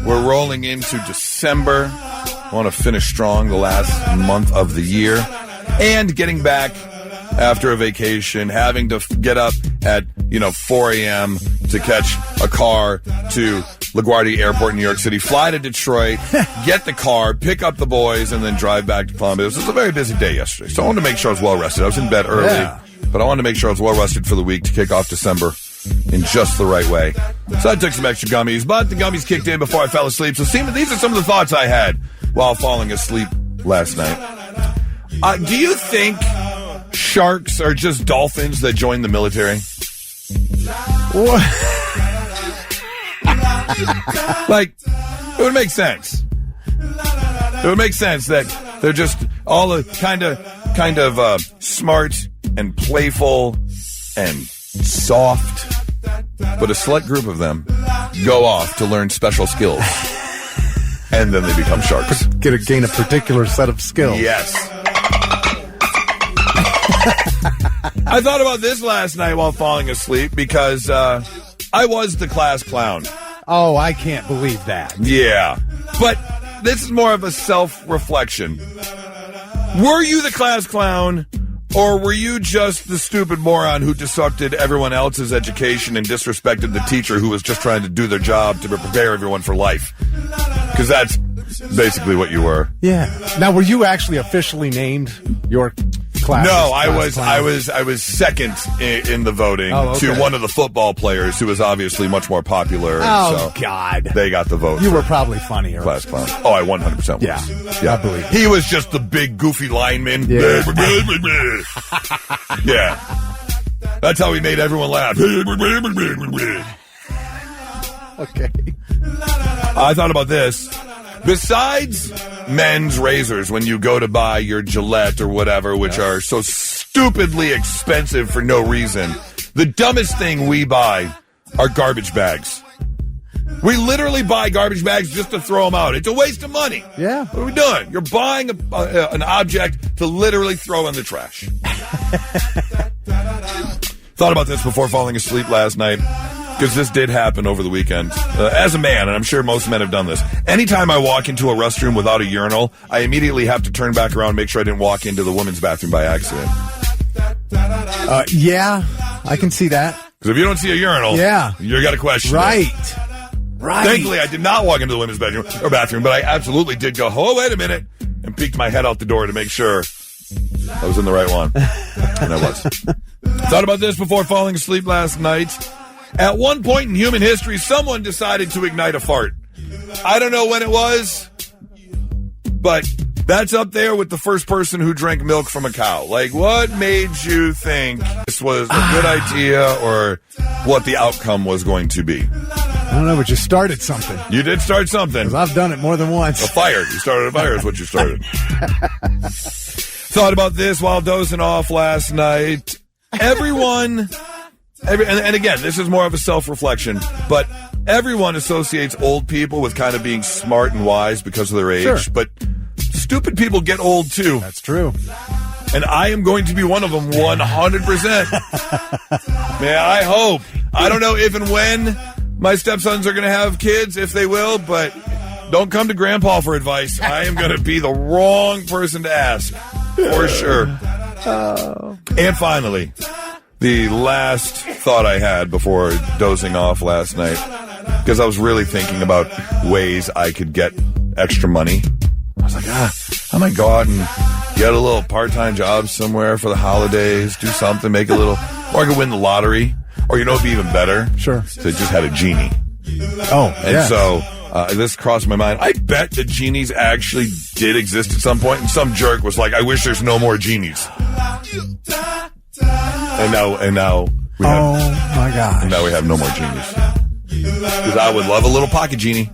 We're rolling into December. I want to finish strong the last month of the year. And getting back after a vacation, having to get up at 4 a.m. to catch a car to LaGuardia Airport in New York City, fly to Detroit, get the car, pick up the boys, and then drive back to Columbus. It was a very busy day yesterday, so I wanted to make sure I was well rested. I was in bed early, but I wanted to make sure I was well rested for the week to kick off December in just the right way. So I took some extra gummies, but the gummies kicked in before I fell asleep. So these are some of the thoughts I had while falling asleep last night. Do you think sharks are just dolphins that join the military? Like, it would make sense. It would make sense that they're just all a kind of smart and playful and soft, but a select group of them go off to learn special skills, and then they become sharks. Gain a particular set of skills. Yes. I thought about this last night while falling asleep because I was the class clown. Oh, I can't believe that. Yeah. But this is more of a self-reflection. Were you the class clown, Or were you just the stupid moron who disrupted everyone else's education and disrespected the teacher who was just trying to do their job to prepare everyone for life? Because that's basically what you were. Yeah. Now, were you actually officially named your class? No, I was second in the voting to one of the football players who was obviously much more popular. Oh, God. They got the vote. You were probably funnier. Class clown. Oh, I 100% was. Yeah, I believe it. He was just the big goofy lineman. Yeah. Yeah. That's how he made everyone laugh. Okay. I thought about this. Besides men's razors, when you go to buy your Gillette or whatever, which are so stupidly expensive for no reason, the dumbest thing we buy are garbage bags. We literally buy garbage bags just to throw them out. It's a waste of money. Yeah. What are we doing? You're buying an object to literally throw in the trash. Thought about this before falling asleep last night, because this did happen over the weekend. As a man, and I'm sure most men have done this, anytime I walk into a restroom without a urinal, I immediately have to turn back around and make sure I didn't walk into the women's bathroom by accident. Yeah, I can see that. Because if you don't see a urinal, you got a question. Right. Right. Thankfully, I did not walk into the women's bathroom, but I absolutely did go, oh, wait a minute, and peeked my head out the door to make sure I was in the right one. And I was. Thought about this before falling asleep last night. At one point in human history, someone decided to ignite a fart. I don't know when it was, but that's up there with the first person who drank milk from a cow. Like, what made you think this was a good idea or what the outcome was going to be? I don't know, but you started something. You did start something. 'Cause I've done it more than once. A fire. You started a fire is what you started. Thought about this while dozing off last night. Everyone... and again, this is more of a self-reflection, but everyone associates old people with kind of being smart and wise because of their age. Sure. But stupid people get old, too. That's true. And I am going to be one of them 100%. Man, I hope. I don't know if and when my stepsons are going to have kids, if they will, but don't come to Grandpa for advice. I am going to be the wrong person to ask, for sure. And finally... the last thought I had before dozing off last night, because I was really thinking about ways I could get extra money. I was like, I might go out and get a little part-time job somewhere for the holidays, do something, make a little, or I could win the lottery, or it'd be even better. Sure. So I just had a genie. Oh, and so this crossed my mind. I bet the genies actually did exist at some point, and some jerk was like, I wish there's no more genies. And now we have, oh my gosh. And now we have no more genies. Because I would love a little pocket genie.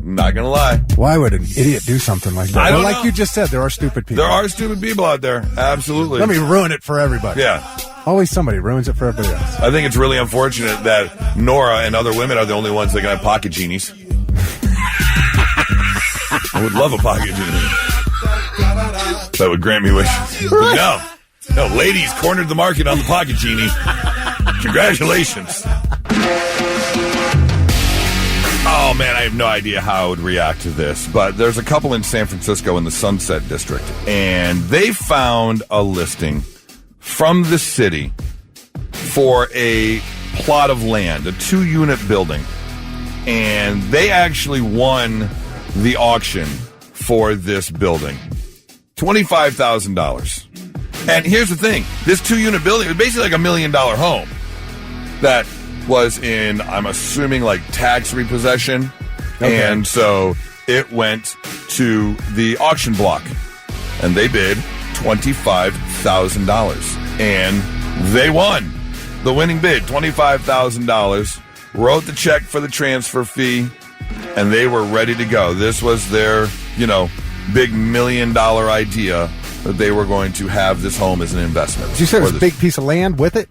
Not gonna lie. Why would an idiot do something like that? I don't like know. you just said, there are stupid people. There are stupid people out there. Absolutely. Let me ruin it for everybody. Yeah. Always somebody ruins it for everybody else. I think it's really unfortunate that Nora and other women are the only ones that can have pocket genies. I would love a pocket genie. That would grant me wishes. But no, ladies cornered the market on the pocket genie. Congratulations. Oh, man, I have no idea how I would react to this. But there's a couple in San Francisco in the Sunset District, and they found a listing from the city for a plot of land, a 2-unit building. And they actually won the auction for this building. $25,000. And here's the thing. This 2-unit building was basically like $1 million home that was in, I'm assuming, like tax repossession. Okay. And so it went to the auction block. And they bid $25,000. And they won the winning bid, $25,000. Wrote the check for the transfer fee. And they were ready to go. This was their, big $1 million idea that they were going to have this home as an investment. Did you say it was a big piece of land with it?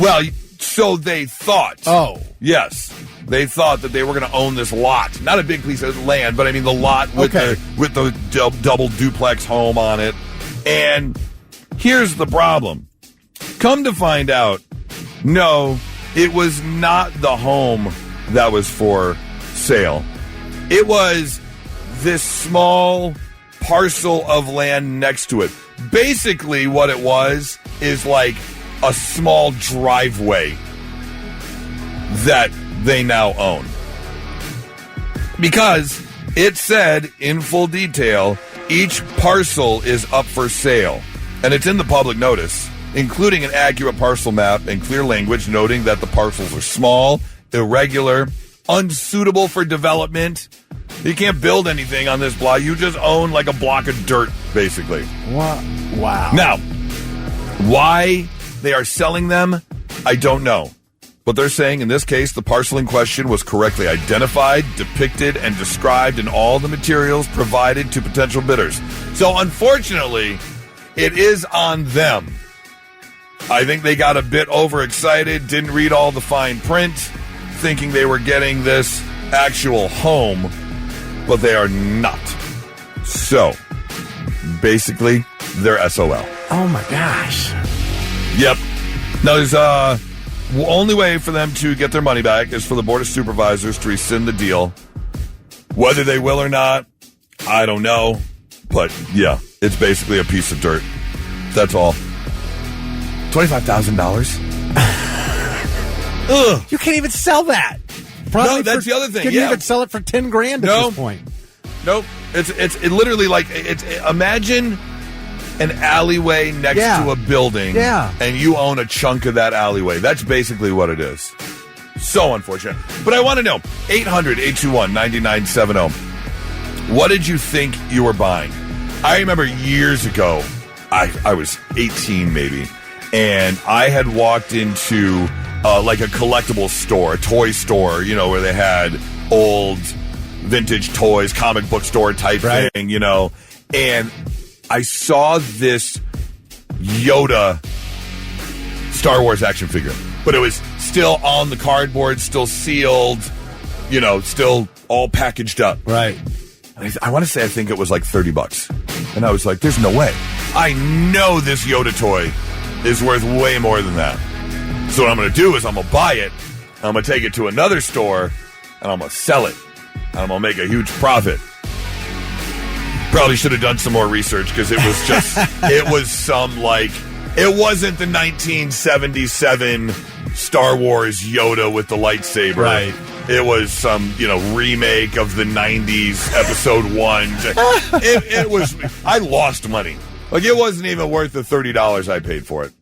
Well, so they thought. Oh. Yes. They thought that they were going to own this lot. Not a big piece of land, but I mean the lot with the double duplex home on it. And here's the problem. Come to find out, no, it was not the home that was for sale. It was this small parcel of land next to it. Basically, what it was is like a small driveway that they now own. Because it said in full detail, each parcel is up for sale. And it's in the public notice, including an accurate parcel map and clear language noting that the parcels are small, irregular, unsuitable for development. You can't build anything on this block. You just own like a block of dirt, basically. Wow. Now, why they are selling them, I don't know. But they're saying in this case, the parcel in question was correctly identified, depicted, and described in all the materials provided to potential bidders. So unfortunately, it is on them. I think they got a bit overexcited, didn't read all the fine print, thinking they were getting this actual home, but they are not. So, basically, they're SOL. Oh my gosh. Yep. Now, there's only way for them to get their money back is for the Board of Supervisors to rescind the deal. Whether they will or not, I don't know. But, yeah, it's basically a piece of dirt. That's all. $25,000? Ugh. You can't even sell that. Probably no, that's the other thing. Couldn't even sell it for $10,000 at this point. Nope. It's literally like imagine an alleyway next to a building, and you own a chunk of that alleyway. That's basically what it is. So unfortunate. But I want to know, 800-821-9970. What did you think you were buying? I remember years ago, I was 18 maybe, and I had walked into like a collectible store, a toy store, you know, where they had old vintage toys, comic book store type thing, you know, and I saw this Yoda Star Wars action figure, but it was still on the cardboard, still sealed, you know, still all packaged up. Right. I want to say I think it was like $30. And I was like, there's no way. I know this Yoda toy is worth way more than that. So what I'm going to do is I'm going to buy it, I'm going to take it to another store, and I'm going to sell it. And I'm going to make a huge profit. Probably should have done some more research because it was just, it was some like, it wasn't the 1977 Star Wars Yoda with the lightsaber. Right. It was some, you know, remake of the 90s episode 1. It was, I lost money. Like, it wasn't even worth the $30 I paid for it.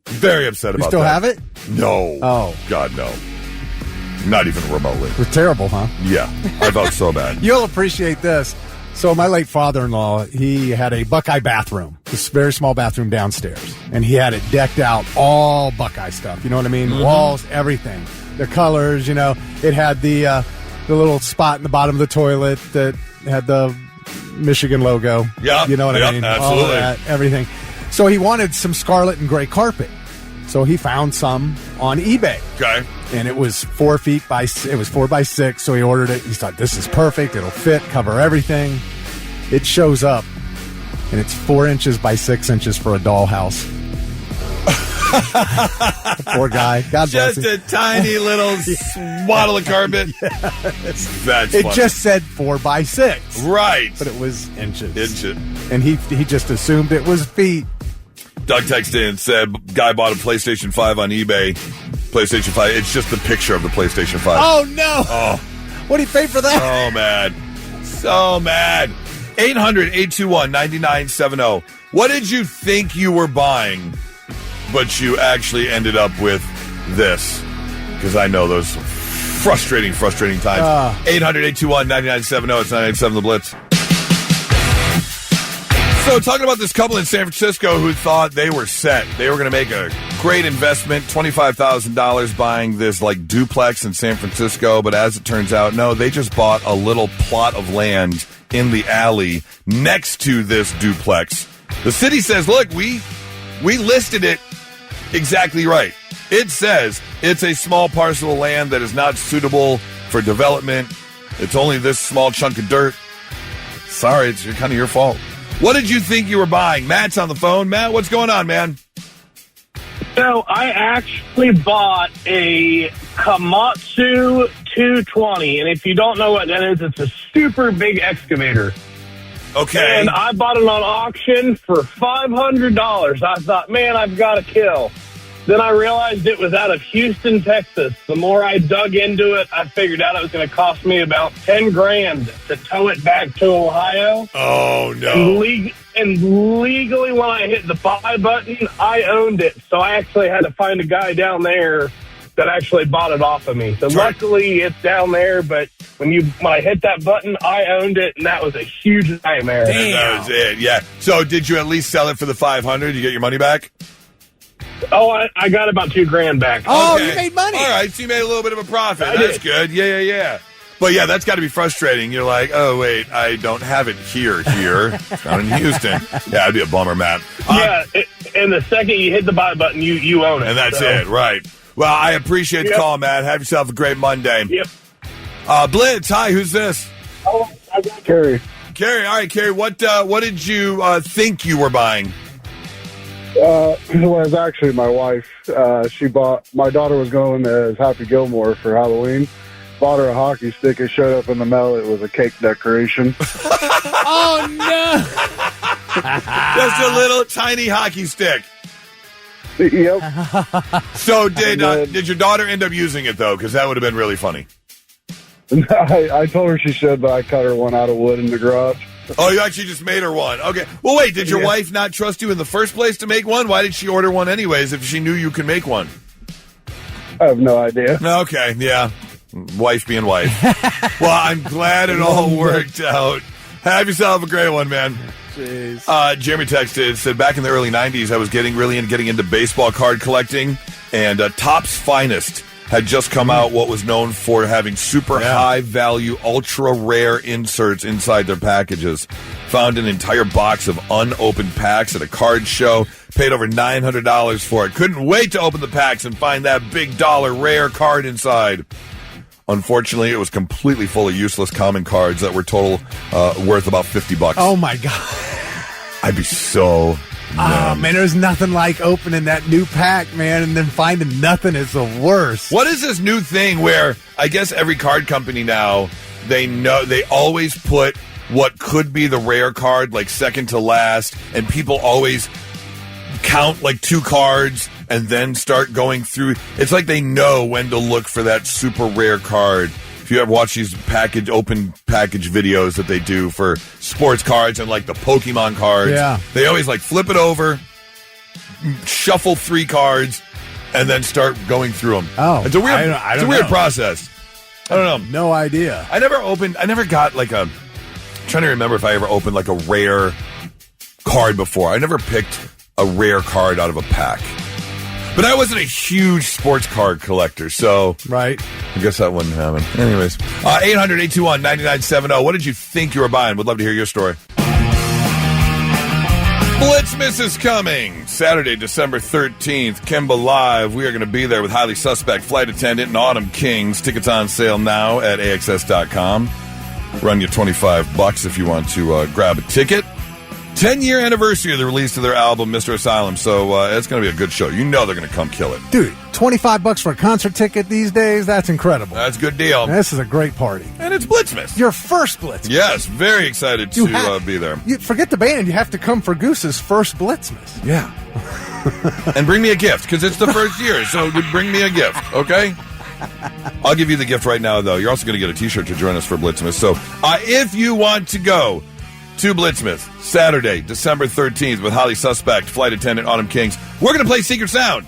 Very upset about that. You still have it? No. Oh. God, no. Not even remotely. It was terrible, huh? Yeah. I felt so bad. You'll appreciate this. So my late father-in-law, he had a Buckeye bathroom, this very small bathroom downstairs, and he had it decked out, all Buckeye stuff. You know what I mean? Mm-hmm. Walls, everything, the colors. You know, it had the little spot in the bottom of the toilet that had the Michigan logo. Yeah, you know what I mean? Absolutely, all that, everything. So he wanted some scarlet and gray carpet. So he found some on eBay. Okay. And it was 4 by 6. So he ordered it. He thought, this is perfect. It'll fit, cover everything. It shows up, and it's 4 inches by 6 inches for a dollhouse. Poor guy. God bless him. Just a tiny little swaddle of carpet. Yes. That's it funny. just said 4 by 6. Right. But it was inches. Inches. And he just assumed it was feet. Doug texted in and said, guy bought a PlayStation 5 on eBay. PlayStation 5. It's just the picture of the PlayStation 5. Oh, no. Oh. What did he pay for that? So mad. So mad. 800-821-9970. What did you think you were buying, but you actually ended up with this? Because I know those frustrating times. 800-821-9970. It's 987 The Blitz. So talking about this couple in San Francisco who thought they were set. They were going to make a great investment, $25,000 buying this like duplex in San Francisco. But as it turns out, no, they just bought a little plot of land in the alley next to this duplex. The city says, look, we listed it exactly right. It says it's a small parcel of land that is not suitable for development. It's only this small chunk of dirt. Sorry, it's kind of your fault. What did you think you were buying? Matt's on the phone. Matt, what's going on, man? So I actually bought a Komatsu 220, and if you don't know what that is, it's a super big excavator. Okay. And I bought it on auction for $500. I thought, man, I've got to kill. Then I realized it was out of Houston, Texas. The more I dug into it, I figured out it was going to cost me about $10,000 to tow it back to Ohio. Oh, no. And legally, when I hit the buy button, I owned it. So I actually had to find a guy down there that actually bought it off of me. So luckily, it's down there. But when I hit that button, I owned it, and that was a huge nightmare. Damn. That was it, yeah. So did you at least sell it for the $500? You get your money back? Oh, I got about $2,000 back. Oh, Okay. you made money. All right, so you made a little bit of a profit. I That's did. good. Yeah. But yeah, that's got to be frustrating. You're like, oh, wait, I don't have it here. It's not in Houston. Yeah, that'd be a bummer, Matt. Yeah, and the second you hit the buy button, you own it. And that's So- it, right. Well, I appreciate the call, Matt. Have yourself a great Monday. Yep. Blitz, hi, who's this? Oh, I got Carrie. Carrie, all right, Carrie, what did you think you were buying? It was actually my wife. She bought, my daughter was going as Happy Gilmore for Halloween. Bought her a hockey stick. It showed up in the mail. It was a cake decoration. Oh, no. Just a little tiny hockey stick. Yep. So did your daughter end up using it, though? Because that would have been really funny. I told her she should, but I cut her one out of wood in the garage. Oh, you actually just made her one. Okay. Well, wait, did your wife not trust you in the first place to make one? Why did she order one anyways if she knew you could make one? I have no idea. Okay, yeah. Wife being wife. Well, I'm glad it all worked out. Have yourself a great one, man. Jeez. Jeremy texted, said, back in the early 90s, I was getting into baseball card collecting, and Topps Finest had just come out what was known for having super high-value, ultra-rare inserts inside their packages. Found an entire box of unopened packs at a card show. Paid over $900 for it. Couldn't wait to open the packs and find that big dollar rare card inside. Unfortunately, it was completely full of useless common cards that were total worth about $50. Oh, my God. I'd be so... Oh, man, there's nothing like opening that new pack, man, and then finding nothing is the worst. What is this new thing where I guess every card company now, they always put what could be the rare card like second to last, and people always count like 2 cards and then start going through. It's like they know when to look for that super rare card. If you ever watch these open package videos that they do for sports cards and like the Pokemon cards, they always like flip it over, shuffle 3 cards, and then start going through them. Oh, it's a weird, I don't weird know. process. I don't know. No idea. I never got like I'm trying to remember if I ever opened like a rare card before. I never picked a rare card out of a pack. But I wasn't a huge sports card collector, so... Right. I guess that wouldn't happen. Anyways. 800-821-9970. What did you think you were buying? Would love to hear your story. Blitzmas is coming. Saturday, December 13th. Kimba Live. We are going to be there with Highly Suspect, Flight Attendant, and Autumn Kings. Tickets on sale now at AXS.com. Run you $25 if you want to grab a ticket. 10-year anniversary of the release of their album, Mr. Asylum, so it's going to be a good show. You know they're going to come kill it. Dude, $25 for a concert ticket these days, that's incredible. That's a good deal. This is a great party. And it's Blitzmas. Your first Blitz. Yes, very excited to be there. You forget the band, you have to come for Goose's first Blitzmas. Yeah. And bring me a gift, because it's the first year, so bring me a gift, okay? I'll give you the gift right now, though. You're also going to get a T-shirt to join us for Blitzmas. So if you want to go to Blitzmas, Saturday, December 13th, with Highly Suspect, Flight Attendant, Autumn Kings. We're going to play Secret Sound.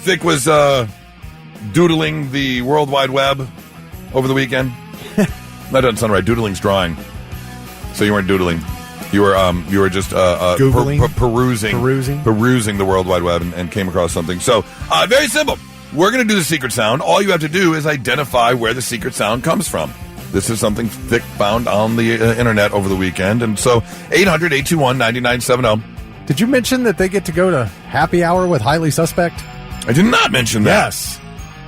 Vic was doodling the World Wide Web over the weekend. That doesn't sound right. Doodling's drawing. So you weren't doodling. You were just perusing the World Wide Web and came across something. So very simple. We're going to do the Secret Sound. All you have to do is identify where the secret sound comes from. This is something Vic found on the internet over the weekend. And so 800-821-9970. Did you mention that they get to go to happy hour with Highly Suspect? I did not mention that. Yes.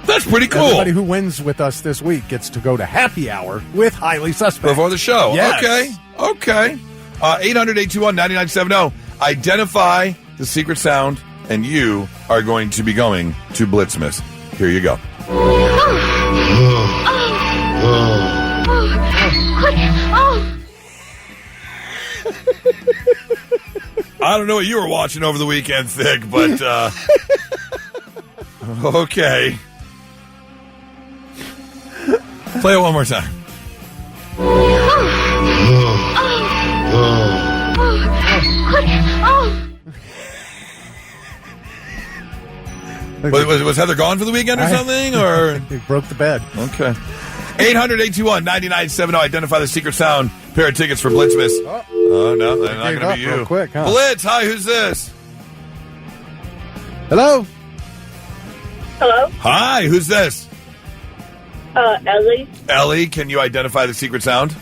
That's pretty cool. Everybody who wins with us this week gets to go to happy hour with Highly Suspect. Before the show. Yes. Okay. 800-821-9970. Identify the secret sound, and you are going to be going to Blitzmas. Here you go. I don't know what you were watching over the weekend, Thick, but okay. Play it one more time. Was Heather gone for the weekend or something? Or he broke the bed. Okay. 800-821-9970. Identify the secret sound. Pair of tickets for Blitzmas. Oh, no, they're not going to be you. Real quick, huh? Blitz, hi, who's this? Hello? Hello? Hi, who's this? Ellie. Ellie, can you identify the secret sound?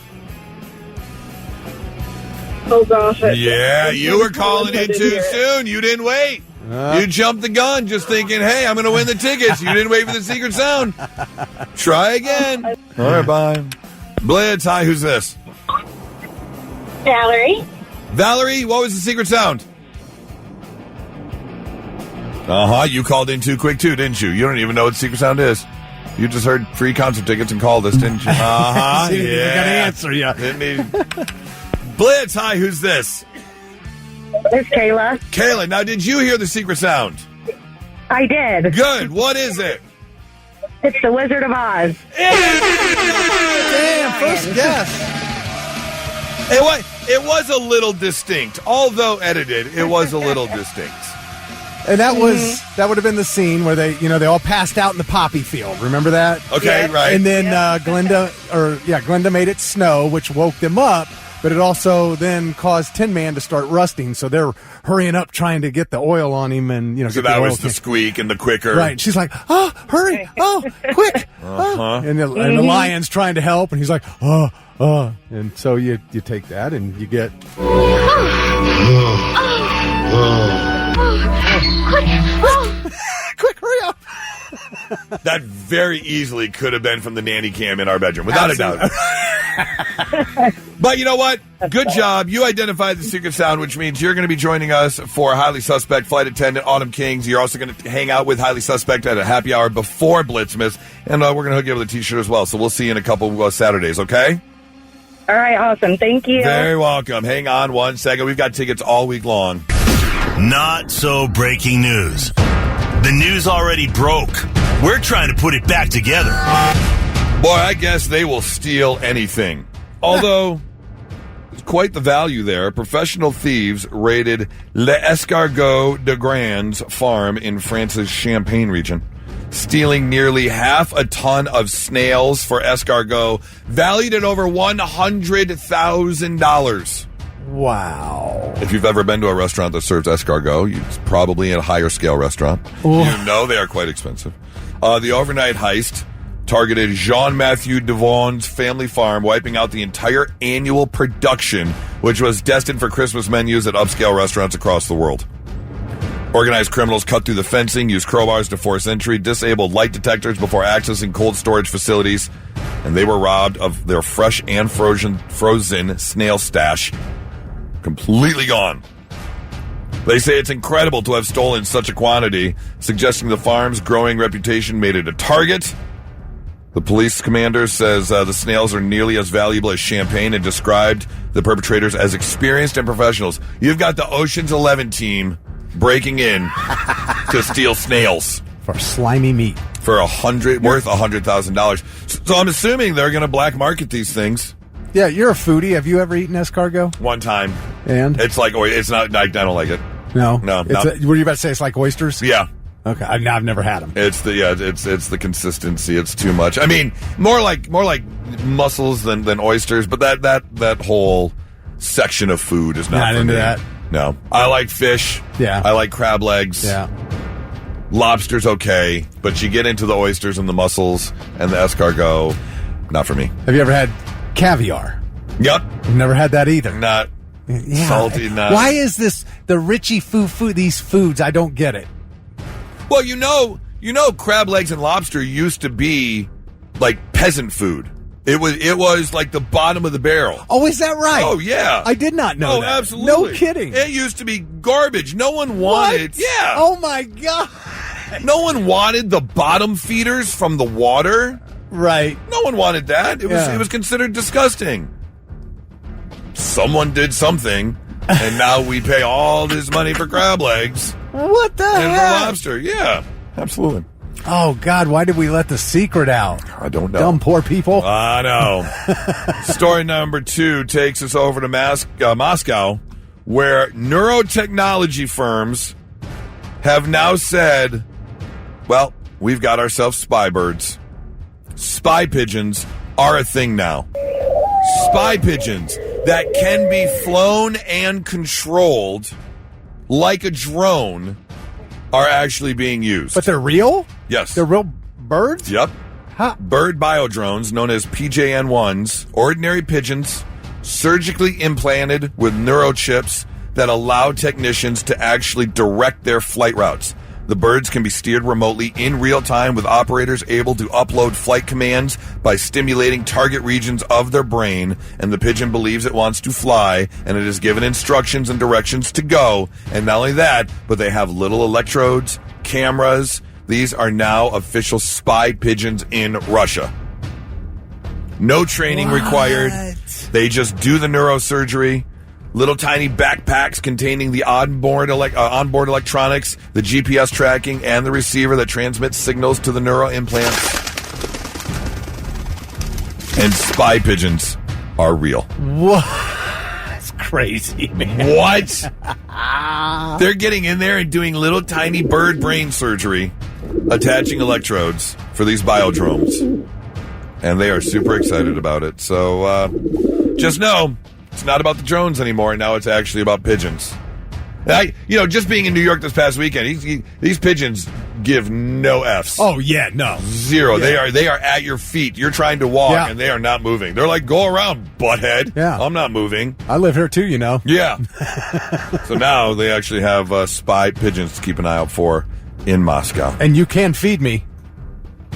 Oh, gosh. Yeah, you were calling in too soon. You didn't wait. You jumped the gun just thinking, hey, I'm going to win the tickets. You didn't wait for the secret sound. Try again. All right, bye. Blitz, hi, who's this? Valerie. Valerie, what was the secret sound? You called in too quick too, didn't you? You don't even know what the secret sound is. You just heard free concert tickets and called us, didn't you? Yeah. Didn't even got to answer you. Blitz, hi, who's this? It's Kayla. Kayla, now did you hear the secret sound? I did. Good. What is it? It's the Wizard of Oz. Damn, first guess. It was a little distinct. Although edited, it was a little distinct. And that would have been the scene where they all passed out in the poppy field. Remember that? Okay, right. And then Glenda made it snow, which woke them up. But it also then caused Tin Man to start rusting, so they're hurrying up trying to get the oil on him, and so that was the squeak and the quicker, right? She's like, "Oh, hurry! Oh, quick!" And the lion's trying to help, and he's like, and so you take that and you get. Quick, hurry up! That very easily could have been from the nanny cam in our bedroom, without a doubt. But you know what? Good job. You identified the secret sound, which means you're going to be joining us for Highly Suspect Flight Attendant Autumn Kings. You're also going to hang out with Highly Suspect at a happy hour before Blitzmas, and we're going to hook you up with a T-shirt as well. So we'll see you in a couple of Saturdays, okay? All right, awesome. Thank you. Very welcome. Hang on 1 second. We've got tickets all week long. Not so breaking news. The news already broke. We're trying to put it back together. Boy, I guess they will steal anything. Although, there's quite the value there. Professional thieves raided l'Escargot de Grand's farm in France's Champagne region, stealing nearly half a ton of snails for escargot, valued at over $100,000. Wow. If you've ever been to a restaurant that serves escargot, it's probably a higher scale restaurant. Ooh. You know they are quite expensive. The overnight heist targeted Jean-Mathieu Devon's family farm, wiping out the entire annual production, which was destined for Christmas menus at upscale restaurants across the world. Organized criminals cut through the fencing, used crowbars to force entry, disabled light detectors before accessing cold storage facilities, and they were robbed of their fresh and frozen snail stash. Completely gone. They say it's incredible to have stolen such a quantity, suggesting the farm's growing reputation made it a target. The police commander says the snails are nearly as valuable as champagne and described the perpetrators as experienced and professionals. You've got the Ocean's 11 team breaking in to steal snails. For slimy meat. For worth $100,000. So I'm assuming they're going to black market these things. Yeah, you're a foodie. Have you ever eaten escargot? One time. And? It's like, it's not, I don't like it. No? No. Were you about to say it's like oysters? Yeah. Okay, I've never had them. It's the consistency. It's too much. I mean, more like mussels than oysters, but that whole section of food is not for into me. that. No, I like fish. Yeah, I like crab legs. Yeah, lobster's okay, but you get into the oysters and the mussels and the escargot, not for me. Have you ever had caviar? Yep, I've never had that either. Not salty. Not. Why is this the Richie food? These foods, I don't get it. Well, you know, crab legs and lobster used to be like peasant food. It was like the bottom of the barrel. Oh, is that right? Oh, yeah. I did not know that. Oh, absolutely. No kidding. It used to be garbage. No one wanted. What? Yeah. Oh my God. No one wanted the bottom feeders from the water. Right. No one wanted that. It was considered disgusting. Someone did something. And now we pay all this money for crab legs What the and for heck? lobster. Yeah, absolutely. Oh, God, why did we let the secret out? I don't know. Dumb poor people. I know. Story number 2 takes us over to Moscow, where neurotechnology firms have now said, well, we've got ourselves spy birds. Spy pigeons are a thing now. Spy pigeons that can be flown and controlled like a drone are actually being used. But they're real? Yes. They're real birds? Yep. Huh. Bird biodrones, known as PJN-1s, ordinary pigeons, surgically implanted with neurochips that allow technicians to actually direct their flight routes. The birds can be steered remotely in real time with operators able to upload flight commands by stimulating target regions of their brain, and the pigeon believes it wants to fly, and it is given instructions and directions to go. And not only that, but they have little electrodes, cameras. These are now official spy pigeons in Russia. No training required. They just do the neurosurgery. Little tiny backpacks containing the onboard electronics, the GPS tracking, and the receiver that transmits signals to the neural implants. And spy pigeons are real. What? That's crazy, man. What? They're getting in there and doing little tiny bird brain surgery, attaching electrodes for these biodromes. And they are super excited about it. So just know, it's not about the drones anymore. Now it's actually about pigeons. Just being in New York this past weekend, these pigeons give no Fs. Oh, yeah, no. Zero. Yeah. They are at your feet. You're trying to walk, and they are not moving. They're like, go around, butthead. Yeah. I'm not moving. I live here too, you know. Yeah. So now they actually have spy pigeons to keep an eye out for in Moscow. And you can feed me.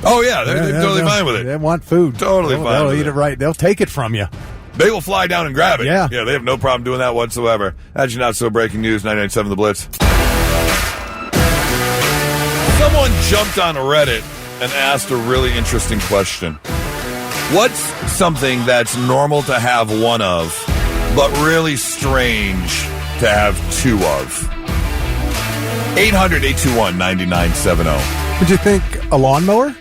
Oh, yeah. They're totally fine with it. They want food. Totally fine They'll with eat it right. They'll take it from you. They will fly down and grab it. Yeah. Yeah, they have no problem doing that whatsoever. That's your not-so-breaking news, 99.7 The Blitz. Someone jumped on Reddit and asked a really interesting question. What's something that's normal to have one of, but really strange to have two of? 800-821-9970. Would you think a lawnmower?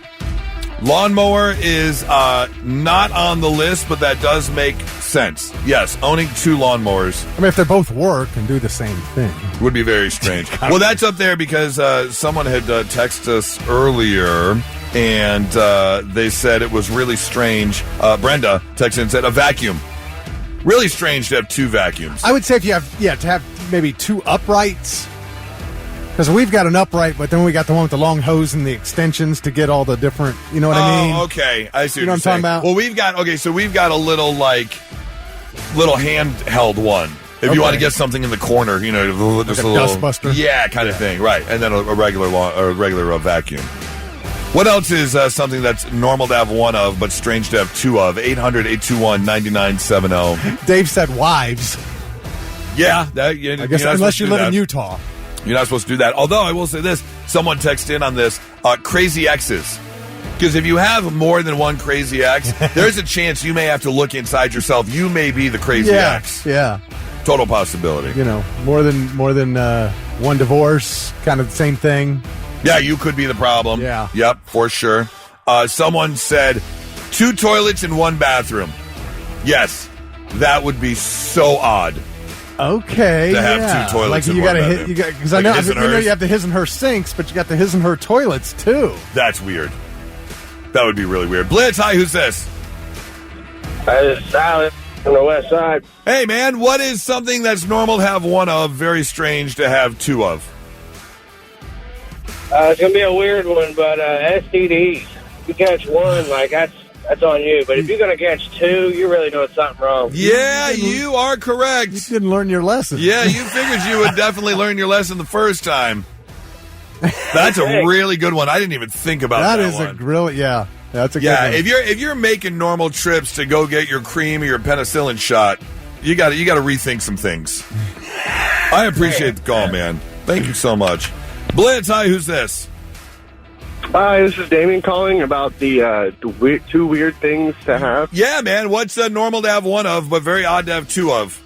Lawnmower is not on the list, but that does make sense. Yes, owning two lawnmowers. I mean, if they both work and do the same thing. Would be very strange. Well, that's up there because someone had texted us earlier, and they said it was really strange. Brenda texted and said, a vacuum. Really strange to have two vacuums. I would say if you have, to have maybe two uprights. Because we've got an upright, but then we got the one with the long hose and the extensions to get all the different, you know what I mean? Oh, okay. I see you know what what you're I'm talking about? Well, we've got a little handheld one. If you want to get something in the corner, just like a dustbuster. Yeah, kind of thing, right? And then a regular vacuum. What else is something that's normal to have one of, but strange to have two of? 800-821-9970. Dave said wives. Yeah, I guess unless you live in Utah. You're not supposed to do that. Although I will say this, someone texted in on this, crazy exes. Because if you have more than one crazy ex, there's a chance you may have to look inside yourself. You may be the crazy ex. Yeah. Total possibility. More than one divorce, kind of the same thing. Yeah, you could be the problem. Yeah. Yep, for sure. Someone said 2 toilets in 1 bathroom. Yes, that would be so odd. Okay, to have 2 toilets in one bathroom. Because I know you have the his and her sinks, but you got the his and her toilets too. That's weird. That would be really weird. Blitz, hi, who's this? Hi, this is Alex from the west side. Hey, man, what is something that's normal to have one of, very strange to have two of? It's going to be a weird one, but STDs. If you catch one, that's on you. But if you're going to catch 2, you're really doing something wrong. Yeah, you are correct. You didn't learn your lesson. Yeah, you figured you would definitely learn your lesson the first time. That's a really good one. I didn't even think about that. That is a really, that's a good one. If you're making normal trips to go get your cream or your penicillin shot, you got to rethink some things. I appreciate the call, man. Thank you so much. Blitz, hi, who's this? Hi, this is Damien calling about the 2 weird things to have. Yeah, man. What's normal to have one of, but very odd to have two of?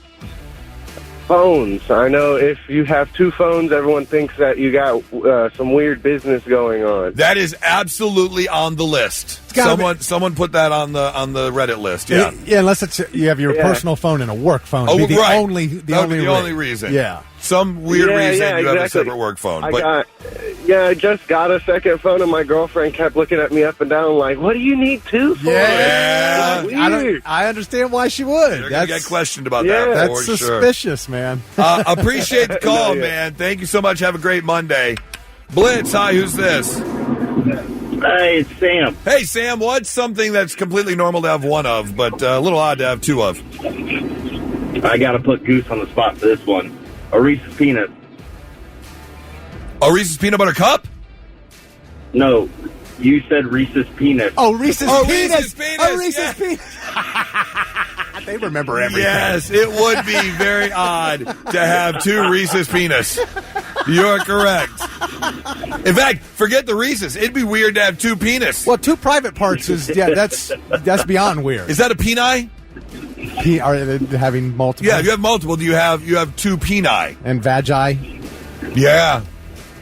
phones. I know if you have two phones, everyone thinks that you got some weird business going on. That is absolutely on the list. Someone put that on the Reddit list. Yeah, unless it's you have your personal phone and a work phone. Oh, It'd be right. the only reason. Yeah. Some weird reason you have a exactly. separate work phone. I just got a second phone, and my girlfriend kept looking at me up and down like, what do you need two for? Yeah. I understand why she would. You're going to get questioned about that. That's for suspicious, sure. man. Appreciate the call, man. Thank you so much. Have a great Monday. Blitz, hi, who's this? Hey, it's Sam. Hey, Sam, what's something that's completely normal to have one of, but a little odd to have two of? I got to put Goose on the spot for this one. A Reese's Peanut. A Reese's Peanut Butter Cup? No, you said Reese's Peanut. Oh, Reese's Peanuts. Oh, Reese's Peanuts. They remember everything. Yes, it would be very odd to have two Reese's Peanuts. You're correct. In fact, forget the Reese's. It'd be weird to have two penis. Well, two private parts is that's beyond weird. Is that a peni? Are they having multiple? Yeah, if you have multiple, you have two peni and vagi. Yeah.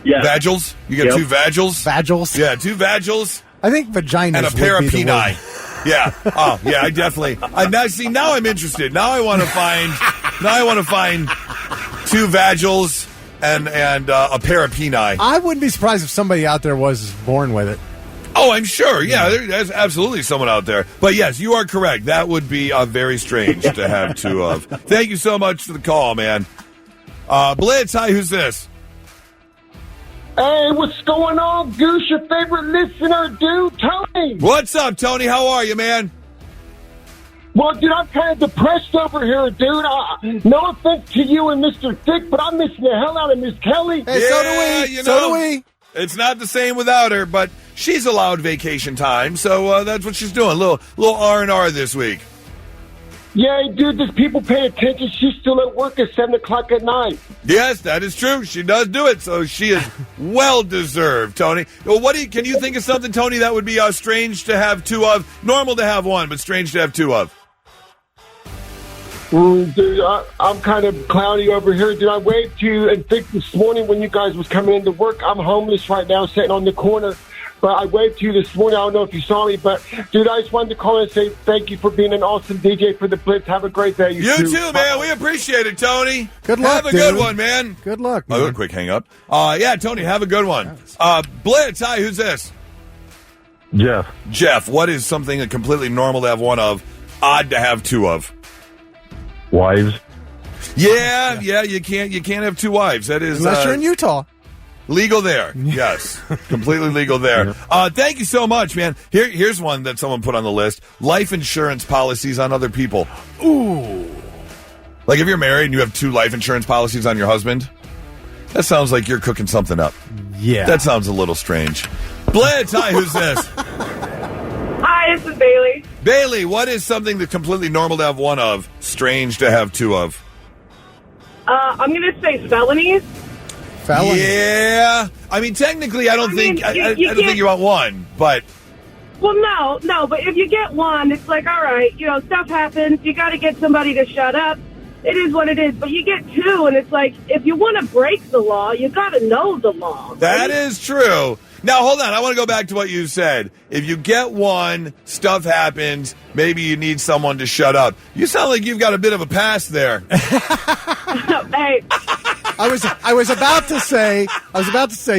Yeah. Vagals? You get two vagals? Vagals? Yeah, two vagals. I think vaginas and a pair of would be the peni. word. Yeah. Oh, yeah. I definitely. Now I'm interested. Now I want to find two vagals and a pair of peni. I wouldn't be surprised if somebody out there was born with it. Oh, I'm sure. Yeah, there's absolutely someone out there. But yes, you are correct. That would be very strange to have two of. Thank you so much for the call, man. Blitz, hi. Who's this? Hey, what's going on, Goose? Your favorite listener, dude, Tony. What's up, Tony? How are you, man? Well, dude, I'm kind of depressed over here, dude. No offense to you and Mr. Thick, but I'm missing the hell out of Miss Kelly. Hey, so do we. So do we. It's not the same without her, but she's allowed vacation time, so that's what she's doing. Little R&R this week. Yeah, dude, there's people paying attention. She's still at work at 7 o'clock at night. Yes, that is true. She does do it, so she is well-deserved, Tony. Well, can you think of something, Tony, that would be strange to have two of? Normal to have one, but strange to have two of. Dude, I'm kind of cloudy over here. Dude, I waved to you and think this morning when you guys was coming into work. I'm homeless right now, sitting on the corner. But I waved to you this morning. I don't know if you saw me, but, dude, I just wanted to call and say thank you for being an awesome DJ for the Blitz. Have a great day. You too, man. We appreciate it, Tony. Good luck, Have a good one, man. Good luck, man. Oh, quick hang up. Yeah, Tony, have a good one. Blitz, hi, who's this? Jeff, what is something that completely normal to have one of, odd to have two of? Wives. Yeah, you can't have two wives. That is unless you're in Utah. Legal there. Yes. Completely legal there. Thank you so much, man. Here's one that someone put on the list. Life insurance policies on other people. Ooh. Like if you're married and you have two life insurance policies on your husband, that sounds like you're cooking something up. Yeah. That sounds a little strange. Blitz, hi, who's this? Hi, this is Bailey. Bailey, what is something that's completely normal to have one of, strange to have two of? I'm going to say felonies. Felony. Yeah. I mean, technically, I don't think you want one, but... Well, no, but if you get one, it's like, all right, stuff happens. You got to get somebody to shut up. It is what it is. But you get two, and it's like, if you want to break the law, you got to know the law. Right? That is true. Now, hold on. I want to go back to what you said. If you get one, stuff happens, maybe you need someone to shut up. You sound like you've got a bit of a past there. Hey. I was about to say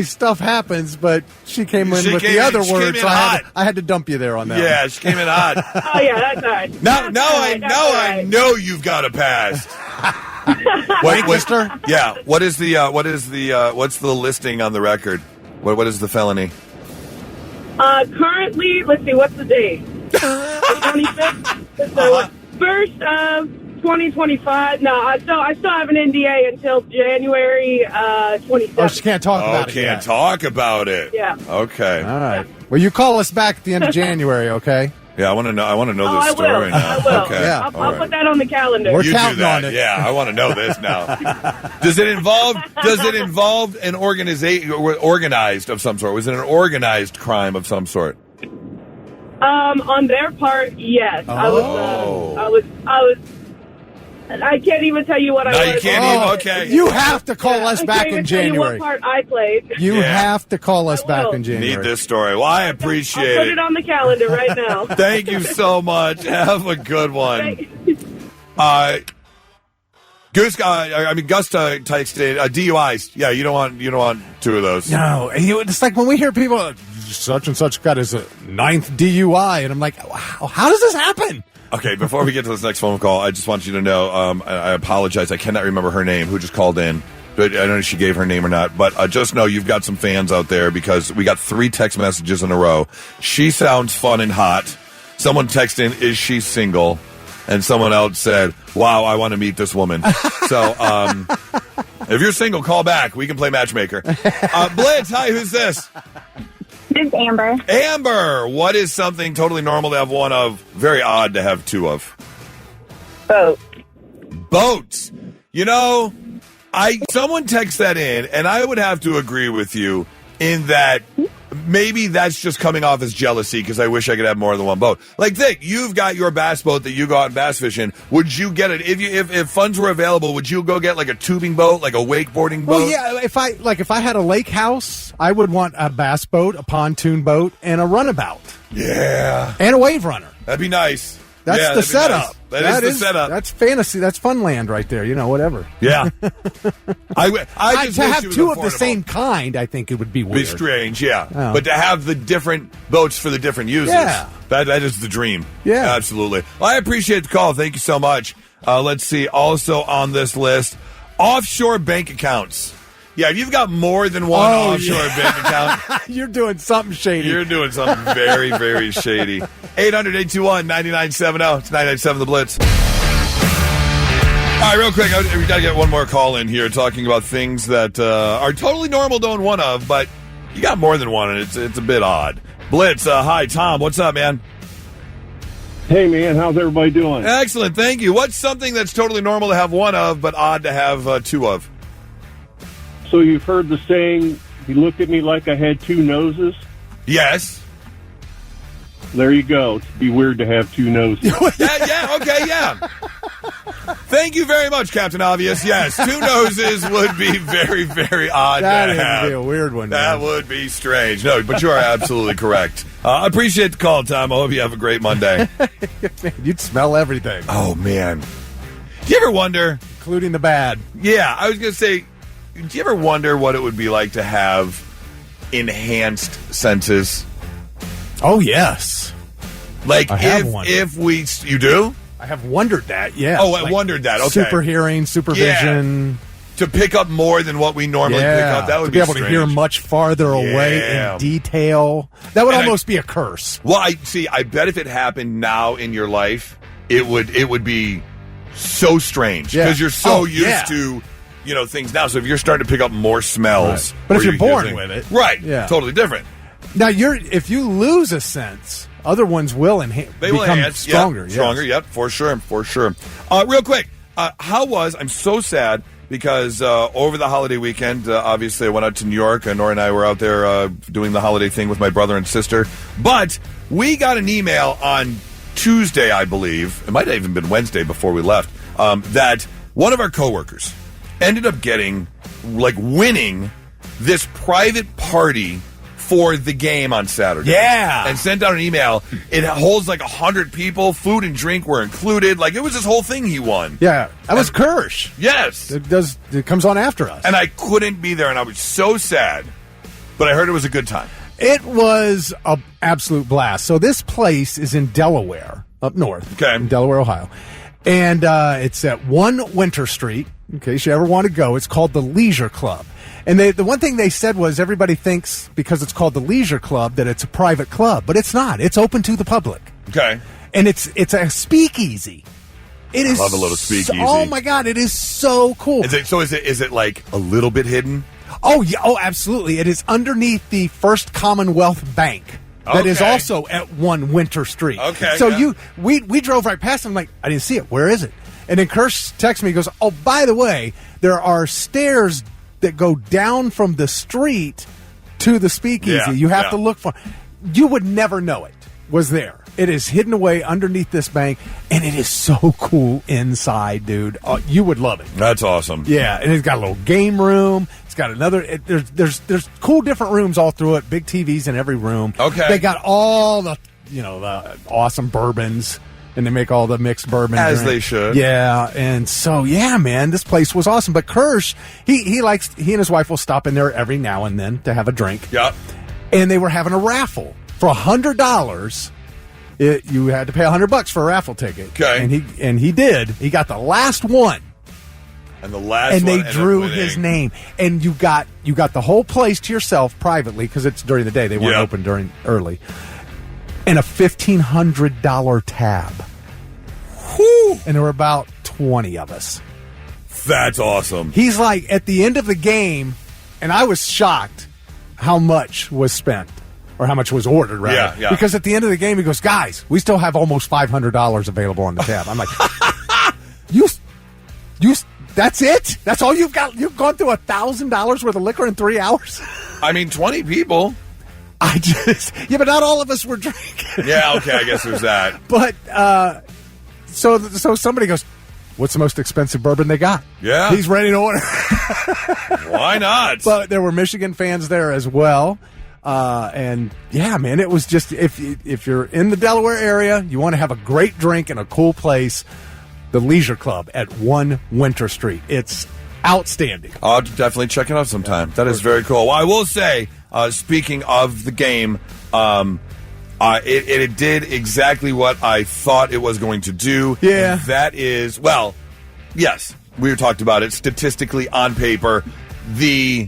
stuff happens, but she came in with the other words, so I had to dump you there on that. Yeah, she came in hot. Oh yeah, that's all right. Now I know you've got a past. Lancaster? Yeah. What's the listing on the record? What is the felony? Currently, let's see, what's the date? The 25th? So, first of 2025. No, I still have an NDA until January 27th. Oh, she can't talk about it. Can't talk about it. Yeah. Okay. All right. Well, you call us back at the end of January, okay? Yeah, I want to know this story now. I will. Okay. Yeah. I'll put that on the calendar. We're You counting do that. on it. Yeah, I want to know this now. Does it involve an organization organized of some sort? Was it an organized crime of some sort? On their part, yes. Oh. I was I can't even tell you what I No, was. you can't even. Okay. You have to call us I back can't even in tell you January. what part I played. You Yeah. have to call us back will. in January. Need this story. Well, I I'll appreciate put it on the calendar right now. Thank you so much. Have a good one. Gus texted DUIs. Yeah, you don't want two of those. No, it's like when we hear people, such and such got his 9th DUI, and I'm like, wow, how does this happen? Okay, before we get to this next phone call, I just want you to know, I apologize. I cannot remember her name, who just called in. But I don't know if she gave her name or not. But just know you've got some fans out there because we got 3 text messages in a row. She sounds fun and hot. Someone texted in, is she single? And someone else said, wow, I want to meet this woman. So if you're single, call back. We can play matchmaker. Blitz, hi, who's this? It's Amber. Amber, what is something totally normal to have one of, very odd to have two of? Boat. Boats. You know, someone texted that in, and I would have to agree with you in that maybe that's just coming off as jealousy because I wish I could have more than one boat. Like, think, you've got your bass boat that you go out and bass fishing. Would you get it if funds were available? Would you go get like a tubing boat, like a wakeboarding boat? Well, yeah. If I had a lake house, I would want a bass boat, a pontoon boat, and a runabout. Yeah, and a wave runner. That'd be nice. That's the setup. Nice. That is the setup. That's fantasy. That's fun land right there. Whatever. Yeah. I just to wish have it was two of the affordable. same kind, I think it would be weird. Be strange, yeah. Oh. But to have the different boats for the different users, that is the dream. Yeah. Absolutely. Well, I appreciate the call. Thank you so much. Let's see. Also on this list, offshore bank accounts. Yeah, if you've got more than one offshore bank account, you're doing something shady. You're doing something very, very shady. 800-821-9970. It's 99.7 The Blitz. All right, real quick, we got to get one more call in here talking about things that are totally normal to own one of, but you got more than one, and it's a bit odd. Blitz, hi, Tom. What's up, man? Hey, man. How's everybody doing? Excellent, thank you. What's something that's totally normal to have one of, but odd to have two of? So you've heard the saying, he looked at me like I had two noses? Yes. There you go. It'd be weird to have two noses. yeah. Thank you very much, Captain Obvious. Yes, two noses would be very, very odd That to would have. be a weird one. That would be strange. No, but you are absolutely correct. I appreciate the call, Tom. I hope you have a great Monday. Man, you'd smell everything. Oh, man. Do you ever wonder? Including the bad. Yeah, I was going to say, do you ever wonder what it would be like to have enhanced senses? Oh, yes. Like, I have wondered. You do? I have wondered that, yeah. Oh, I wondered that, okay. Super hearing, supervision. To pick up more than what we normally pick up, that would to be able strange. to hear much farther away in detail. That would almost be a curse. Well, I bet if it happened now in your life, it would be so strange because you're so used to things now. So if you're starting to pick up more smells, but if you're born with it, right, totally different. Now if you lose a sense, other ones will become enhance, stronger. Yep, stronger, yep, for sure. Real quick, I'm so sad because over the holiday weekend, obviously I went out to New York. Nora and I were out there doing the holiday thing with my brother and sister. But we got an email on Tuesday, I believe. It might have even been Wednesday before we left, that one of our coworkers ended up winning this private party for the game on Saturday. Yeah. And sent out an email. It holds 100 people. Food and drink were included. It was this whole thing he won. Yeah. That was Kirsch. Yes. It comes on after us. And I couldn't be there, and I was so sad. But I heard it was a good time. It was an absolute blast. So this place is in Delaware, up north. Okay. In Delaware, Ohio. And it's at 1 Winter Street, in case you ever want to go. It's called the Leisure Club. And the one thing they said was everybody thinks because it's called the Leisure Club that it's a private club, but it's not. It's open to the public. Okay. And it's a speakeasy. I love a little speakeasy. Oh my God, it is so cool. Is it a little bit hidden? Oh yeah, absolutely. It is underneath the First Commonwealth Bank. That is also at 1 Winter Street. Okay. So we drove right past him. I'm like, I didn't see it. Where is it? And then Kirsch texts me. He goes, oh, by the way, there are stairs that go down from the street to the speakeasy. You have to look for. You would never know it was there. It is hidden away underneath this bank, and it is so cool inside, dude. You would love it. That's awesome. Yeah, and it's got a little game room. It's got another. There's cool different rooms all through it. Big TVs in every room. Okay, they got all the the awesome bourbons, and they make all the mixed bourbon as they should. Yeah, and so man, this place was awesome. But Kirsch, he and his wife will stop in there every now and then to have a drink. Yep. And they were having a raffle for $100. You had to pay $100 for a raffle ticket. Okay, and he did. He got the last one. And the last and one they drew his name, and you got the whole place to yourself privately because it's during the day. They weren't open during early, and a $1,500 tab. Whew. And there were about 20 of us. That's awesome. He's like at the end of the game, and I was shocked how much was spent or how much was ordered. Rather, yeah. Because at the end of the game, he goes, "Guys, we still have almost $500 available on the tab." I'm like, you. That's it? That's all you've got? You've gone through $1,000 worth of liquor in 3 hours? I mean, 20 people. But not all of us were drinking. Yeah, okay, I guess there's that. But, so somebody goes, "What's the most expensive bourbon they got?" Yeah. He's ready to order. Why not? But there were Michigan fans there as well. And yeah, man, it was just, if you're in the Delaware area, you want to have a great drink in a cool place, the Leisure Club at 1 Winter Street. It's outstanding. I'll definitely check it out sometime. That is very cool. Well, I will say, speaking of the game, it did exactly what I thought it was going to do. Yeah. And that is, well, yes, we talked about it. Statistically, on paper, the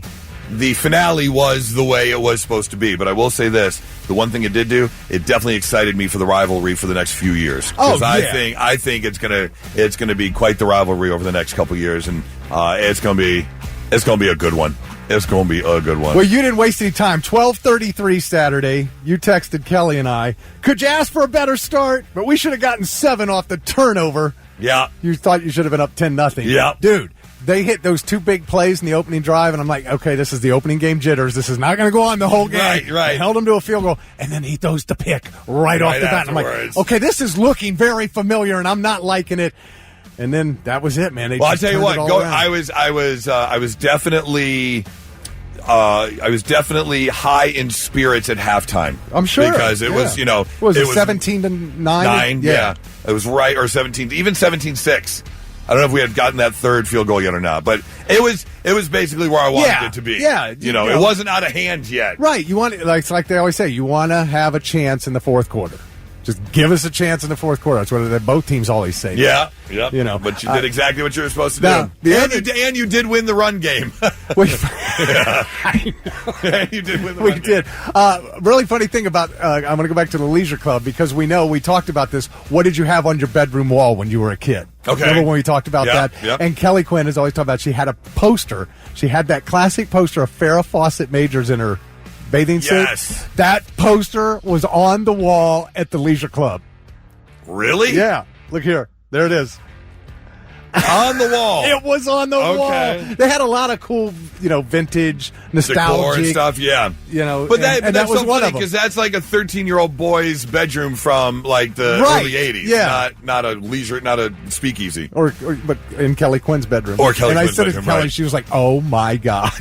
finale was the way it was supposed to be. But I will say this. The one thing it did do, it definitely excited me for the rivalry for the next few years. Because I think it's gonna be quite the rivalry over the next couple years, and it's gonna be a good one. It's gonna be a good one. Well, you didn't waste any time. 12:33 Saturday. You texted Kelly and I. Could you ask for a better start? But we should have gotten 7 off the turnover. Yeah. You thought you should have been up 10-0. Yeah, dude. They hit those 2 big plays in the opening drive, and I'm like, okay, this is the opening game jitters. This is not going to go on the whole game. Right. They held him to a field goal, and then he throws the pick right off the bat. I'm like, okay, this is looking very familiar, and I'm not liking it. And then that was it, man. Well, I'll tell you what. I was definitely high in spirits at halftime. I'm sure because it was, was it 17-9? 9, yeah. It was right, or 17, even 17-6. I don't know if we had gotten that third field goal yet or not, but it was basically where I wanted it to be. Yeah, it wasn't out of hand yet. Right. You want like they always say, you want to have a chance in the fourth quarter. Just give us a chance in the fourth quarter. That's what both teams always say. Yeah. But you did exactly what you were supposed to do. And you did win the run game. And you did win the run game. We did. Really funny thing about, I'm going to go back to the Leisure Club because we talked about this. What did you have on your bedroom wall when you were a kid? Okay. Remember when we talked about that? Yep. And Kelly Quinn has always talked about, she had a poster. She had that classic poster of Farrah Fawcett Majors in her bathing suit. Yes. That poster was on the wall at the Leisure Club. Really? Yeah. Look here. There it is. On the wall. It was on the wall. They had a lot of cool, vintage nostalgia decor and stuff. Yeah, but that's was so one funny of them. because that's like a 13-year-old boy's bedroom from like the early '80s. Yeah, not a leisure, not a speakeasy, but in Kelly Quinn's bedroom. Or Kelly Quinn's I said bedroom, to Kelly, right. She was like, "Oh my god."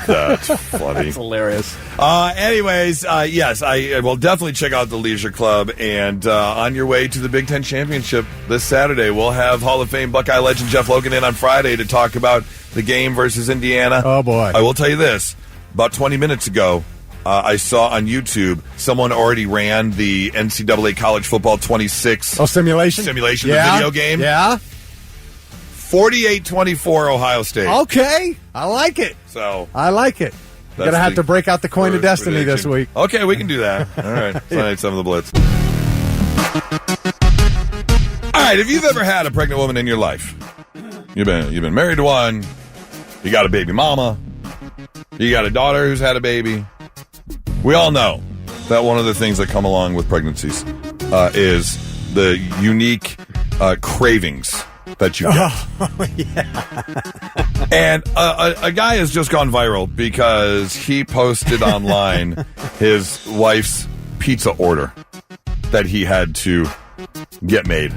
That's funny. That's hilarious. Anyways, yes, I will definitely check out the Leisure Club. And on your way to the Big Ten Championship this Saturday, we'll have Hall of Fame Buckeye legend Jeff Logan in on Friday to talk about the game versus Indiana. Oh, boy. I will tell you this. About 20 minutes ago, I saw on YouTube someone already ran the NCAA College Football 26 simulation, the video game. Yeah. 48-24 Ohio State. Okay. I like it. I like it. You're going to have to break out the coin of destiny this week. Okay, we can do that. All right. Tonight's some of the Blitz. All right, if you've ever had a pregnant woman in your life, you've been married to one, you got a baby mama, you got a daughter who's had a baby, we all know that one of the things that come along with pregnancies is the unique cravings that you get. Oh, yeah. And a guy has just gone viral because he posted online his wife's pizza order. that he had to get made.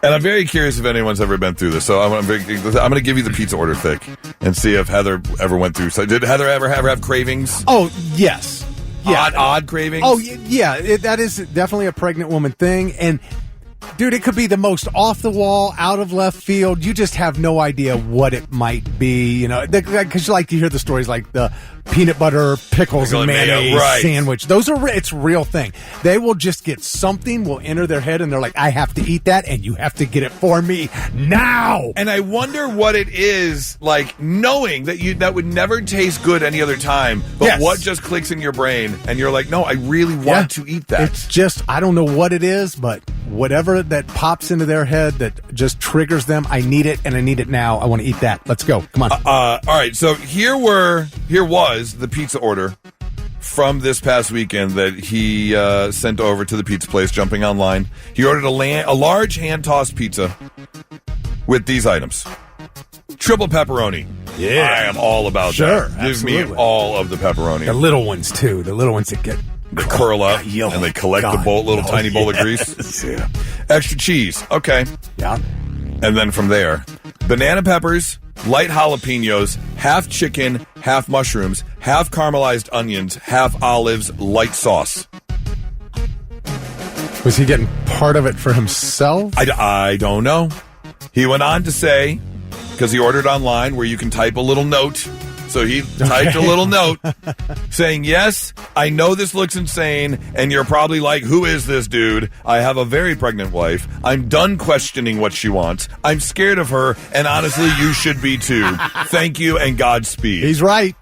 And I'm very curious if anyone's ever been through this. So I'm going to give you the pizza order thick and see if Heather ever went through. So did Heather ever have cravings? Oh, yes. Yeah. Odd cravings? Oh, yeah. That is definitely a pregnant woman thing. And, dude, it could be the most off-the-wall, out-of-left field. You just have no idea what it might be. You know, because you like to hear the stories like the peanut butter, pickles, and mayonnaise sandwich. It's a real thing. They will just get something, will enter their head, and they're like, I have to eat that, and you have to get it for me now. And I wonder what it is, like, knowing that would never taste good any other time, but what just clicks in your brain, and you're like, no, I really want to eat that. It's just, I don't know what it is, but whatever that pops into their head that just triggers them, I need it, and I need it now. I want to eat that. Let's go. Come on. All right, so here was the pizza order from this past weekend that he sent over to the pizza place, jumping online. He ordered a large hand-tossed pizza with these items. Triple pepperoni. Yeah. I am all about that. Give absolutely. me all of the pepperoni. The little ones, too. The little ones that get... They curl up and they collect the tiny bowl of grease. Yeah. Extra cheese. Okay. Yeah. And then from there, banana peppers, light jalapenos, half chicken, half mushrooms, half caramelized onions, half olives, light sauce. Was he getting part of it for himself? I don't know. He went on to say, because he ordered online where you can type a little note. So he typed a little note saying, yes, I know this looks insane, and you're probably like, who is this dude? I have a very pregnant wife. I'm done questioning what she wants. I'm scared of her, and honestly, you should be too. Thank you, and Godspeed. He's right.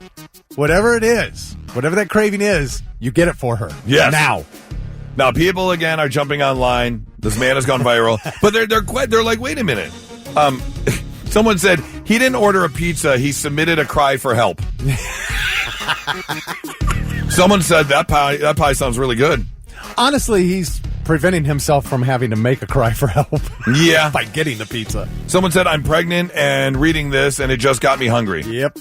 Whatever it is, whatever that craving is, you get it for her. Yes. Now, people, again, are jumping online. This man has gone viral. But they're like, wait a minute. Someone said he didn't order a pizza. He submitted a cry for help. Someone said that pie sounds really good. Honestly, he's preventing himself from having to make a cry for help. Yeah. By getting the pizza. Someone said, I'm pregnant and reading this, and it just got me hungry. Yep.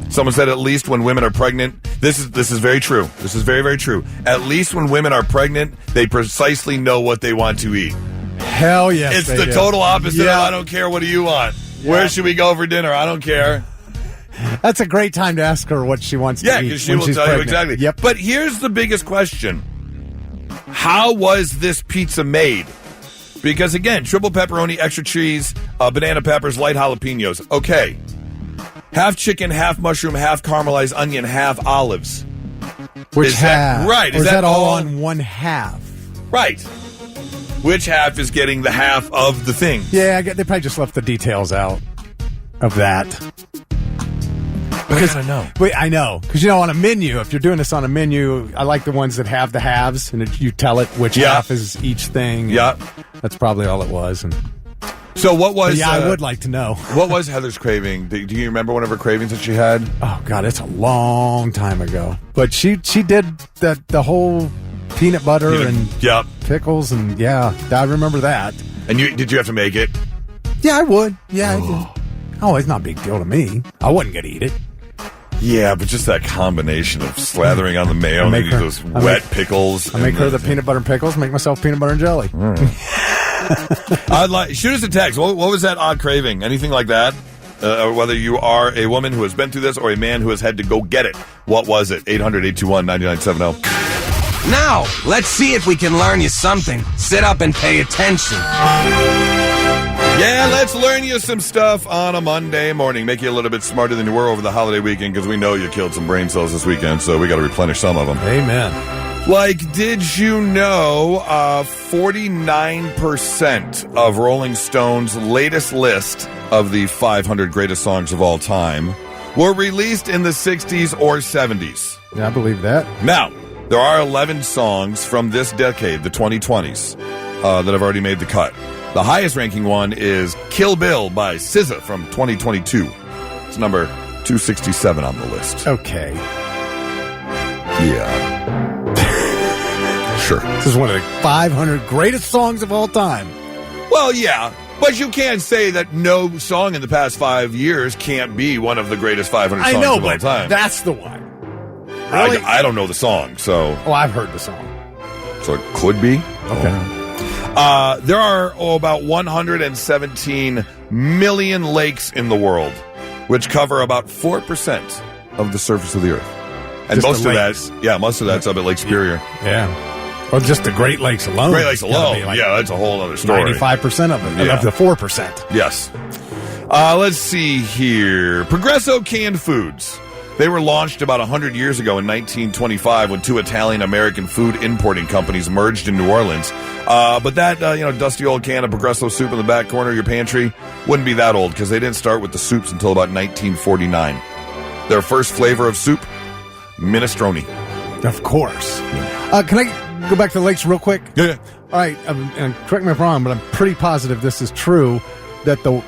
Someone said, at least when women are pregnant, this is very true. This is very, very true. At least when women are pregnant, they precisely know what they want to eat. Hell yes. It's the total opposite of I don't care, what do you want? Yeah. Where should we go for dinner? I don't care. That's a great time to ask her what she wants to eat. Yeah, because she will tell you exactly. Yep. But here's the biggest question. How was this pizza made? Because, again, triple pepperoni, extra cheese, banana peppers, light jalapenos. Okay. Half chicken, half mushroom, half caramelized onion, half olives. Which half? Right. Or is that all on one half? Right. Which half is getting the half of the thing? Yeah, they probably just left the details out of that. Because I know. Wait, I know. Because, on a menu, if you're doing this on a menu, I like the ones that have the halves, and you tell it which half is each thing. Yeah. That's probably all it was. And so what was... I would like to know. What was Heather's craving? Do you remember one of her cravings that she had? Oh, God, it's a long time ago. But she did the whole... peanut butter and pickles, and I remember that. And did you have to make it? Yeah, I would. Yeah, I did. Oh, it's not a big deal to me. I wasn't going to eat it. Yeah, but just that combination of slathering on the mayo and those wet pickles. I make her the peanut butter and pickles, make myself peanut butter and jelly. Shoot us a text. What was that odd craving? Anything like that? Whether you are a woman who has been through this or a man who has had to go get it. What was it? 800-821-9970. Now, let's see if we can learn you something. Sit up and pay attention. Yeah, let's learn you some stuff on a Monday morning. Make you a little bit smarter than you were over the holiday weekend, because we know you killed some brain cells this weekend, so we got to replenish some of them. Amen. Like, did you know 49% of Rolling Stone's latest list of the 500 greatest songs of all time were released in the 60s or 70s? Yeah, I believe that. Now, there are 11 songs from this decade, the 2020s, that have already made the cut. The highest ranking one is Kill Bill by SZA from 2022. It's number 267 on the list. Okay. Yeah. Sure. This is one of the 500 greatest songs of all time. Well, yeah. But you can't say that no song in the past 5 years can't be one of the greatest 500 songs of all time. That's the one. Really? I don't know the song, so... Oh, I've heard the song. So it could be. Okay. There are about 117 million lakes in the world, which cover about 4% of the surface of the earth. And Just most of that's up at Lake Superior. Yeah. Well, just the Great Lakes alone. Great Lakes alone. That's a whole other story. 95% of it, of the 4%. Yes. Let's see here. Progresso Canned Foods. They were launched about 100 years ago in 1925 when two Italian-American food importing companies merged in New Orleans. But that, dusty old can of Progresso soup in the back corner of your pantry wouldn't be that old because they didn't start with the soups until about 1949. Their first flavor of soup, minestrone. Of course. Can I go back to the lakes real quick? Yeah. All right, and correct me if I'm wrong, but I'm pretty positive this is true, that the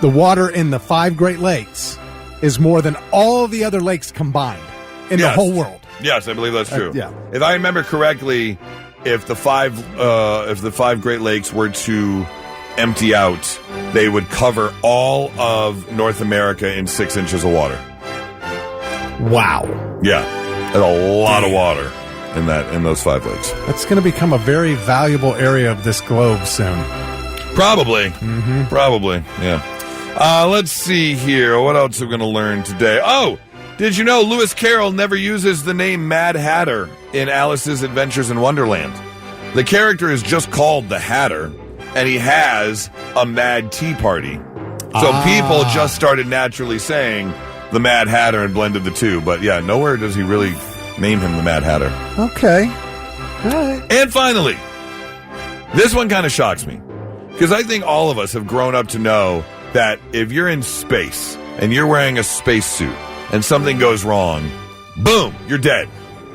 water in the 5 Great Lakes is more than all the other lakes combined in the whole world. Yes, I believe that's true. Yeah. If I remember correctly, if the five Great Lakes were to empty out, they would cover all of North America in 6 inches of water. Wow. Yeah, that's a lot of water in those 5 lakes. That's going to become a very valuable area of this globe soon. Probably. Probably, yeah. Let's see here. What else are we going to learn today? Oh, did you know Lewis Carroll never uses the name Mad Hatter in Alice's Adventures in Wonderland? The character is just called the Hatter, and he has a Mad Tea Party. So people just started naturally saying the Mad Hatter and blended the two. But yeah, nowhere does he really name him the Mad Hatter. Okay. All right. And finally, this one kind of shocks me. Because I think all of us have grown up to know that if you're in space and you're wearing a spacesuit and something goes wrong, boom, you're dead.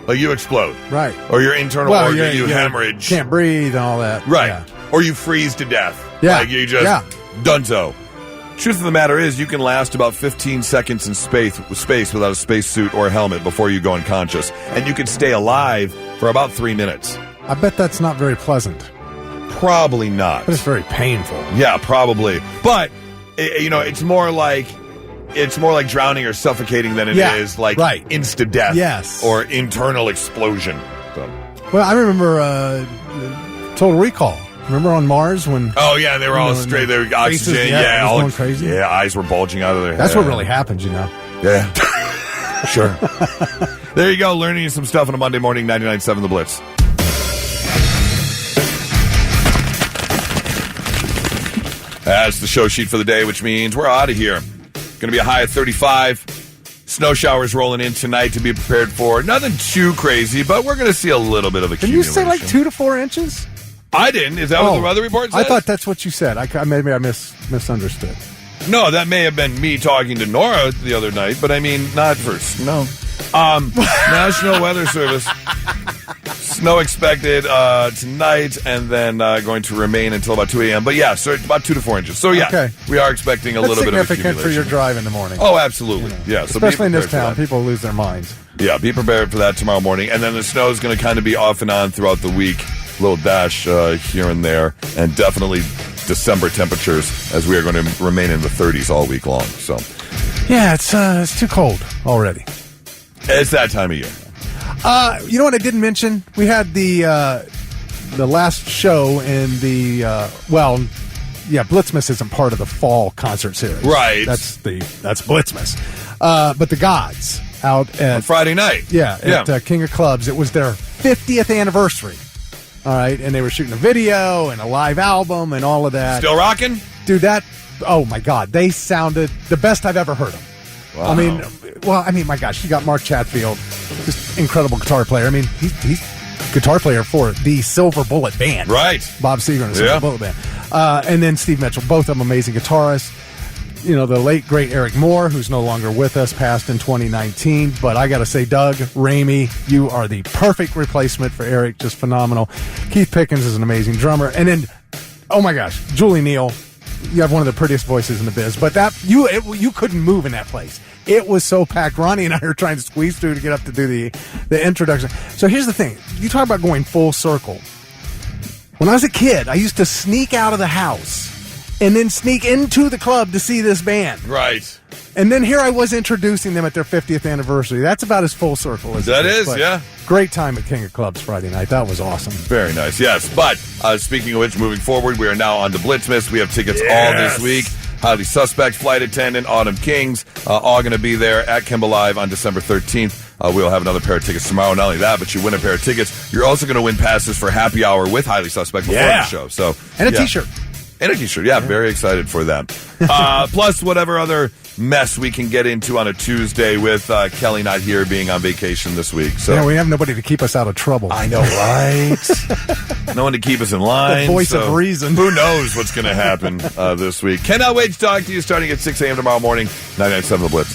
Like you explode. Right. Or your internal organ, you hemorrhage. Can't breathe and all that. Right. Yeah. Or you freeze to death. Yeah. Like you just donezo. Truth of the matter is you can last about 15 seconds in space without a spacesuit or a helmet before you go unconscious. And you can stay alive for about 3 minutes. I bet that's not very pleasant. Probably not. But it's very painful. Yeah, probably. But it's more like drowning or suffocating than it is like insta death. Yes. Or internal explosion. So. Well, I remember Total Recall. Remember on Mars when? Oh yeah, they were all straight. They were oxygen. Faces, all going crazy. Yeah, eyes were bulging out of their head. That's what really happens, you know. Yeah. Sure. There you go, learning some stuff on a Monday morning. 99.7 The Blitz. That's the show sheet for the day, which means we're out of here. Going to be a high of 35. Snow showers rolling in tonight to be prepared for. Nothing too crazy, but we're going to see a little bit of accumulation. Did you say like 2 to 4 inches? I didn't. Is that what the weather report says? I thought that's what you said. Maybe I misunderstood. No, that may have been me talking to Nora the other night, but I mean, not first. No. National Weather Service. Snow expected tonight and then going to remain until about 2 a.m. But yeah, so about 2 to 4 inches. So yeah, we are expecting a little bit of accumulation. Significant for your drive in the morning. Oh, absolutely. Yeah, so especially in this town, people lose their minds. Yeah, be prepared for that tomorrow morning. And then the snow is going to kind of be off and on throughout the week. Little dash here and there, and definitely December temperatures as we are going to remain in the 30s all week long. So, yeah, it's too cold already. It's that time of year. You know what I didn't mention? We had the last show in the Blitzmas isn't part of the fall concert series, right? That's Blitzmas, but the Gods out on Friday night, at King of Clubs. It was their 50th anniversary. All right, and they were shooting a video and a live album and all of that. Still rocking? Dude, oh my God, they sounded the best I've ever heard them. Wow. I mean, my gosh, you got Mark Chatfield, just incredible guitar player. I mean, he's guitar player for the Silver Bullet Band. Right. Bob Seger and the Silver Bullet Band. And then Steve Mitchell, both of them amazing guitarists. You know, the late, great Eric Moore, who's no longer with us, passed in 2019. But I got to say, Doug Ramey, you are the perfect replacement for Eric. Just phenomenal. Keith Pickens is an amazing drummer. And then, oh my gosh, Julie Neal, you have one of the prettiest voices in the biz. But you couldn't move in that place. It was so packed. Ronnie and I are trying to squeeze through to get up to do the introduction. So here's the thing. You talk about going full circle. When I was a kid, I used to sneak out of the house and then sneak into the club to see this band. Right. And then here I was introducing them at their 50th anniversary. That's about as full circle as that it is, but yeah. Great time at King of Clubs Friday night. That was awesome. Very nice, yes. But speaking of which, moving forward, we are now on to Blitzmas. We have tickets all this week. Highly Suspect, Flight Attendant, Autumn Kings, all going to be there at Kimba Live on December 13th. We'll have another pair of tickets tomorrow. Not only that, but you win a pair of tickets. You're also going to win passes for happy hour with Highly Suspect before the show. So And a T-shirt. And a T-shirt, yeah. Very excited for that. Plus, whatever other mess we can get into on a Tuesday with Kelly not here, being on vacation this week. So yeah, we have nobody to keep us out of trouble. I know, right? No one to keep us in line. The voice of reason. Who knows what's going to happen this week? Cannot wait to talk to you starting at 6 a.m. tomorrow morning, 99.7 The Blitz.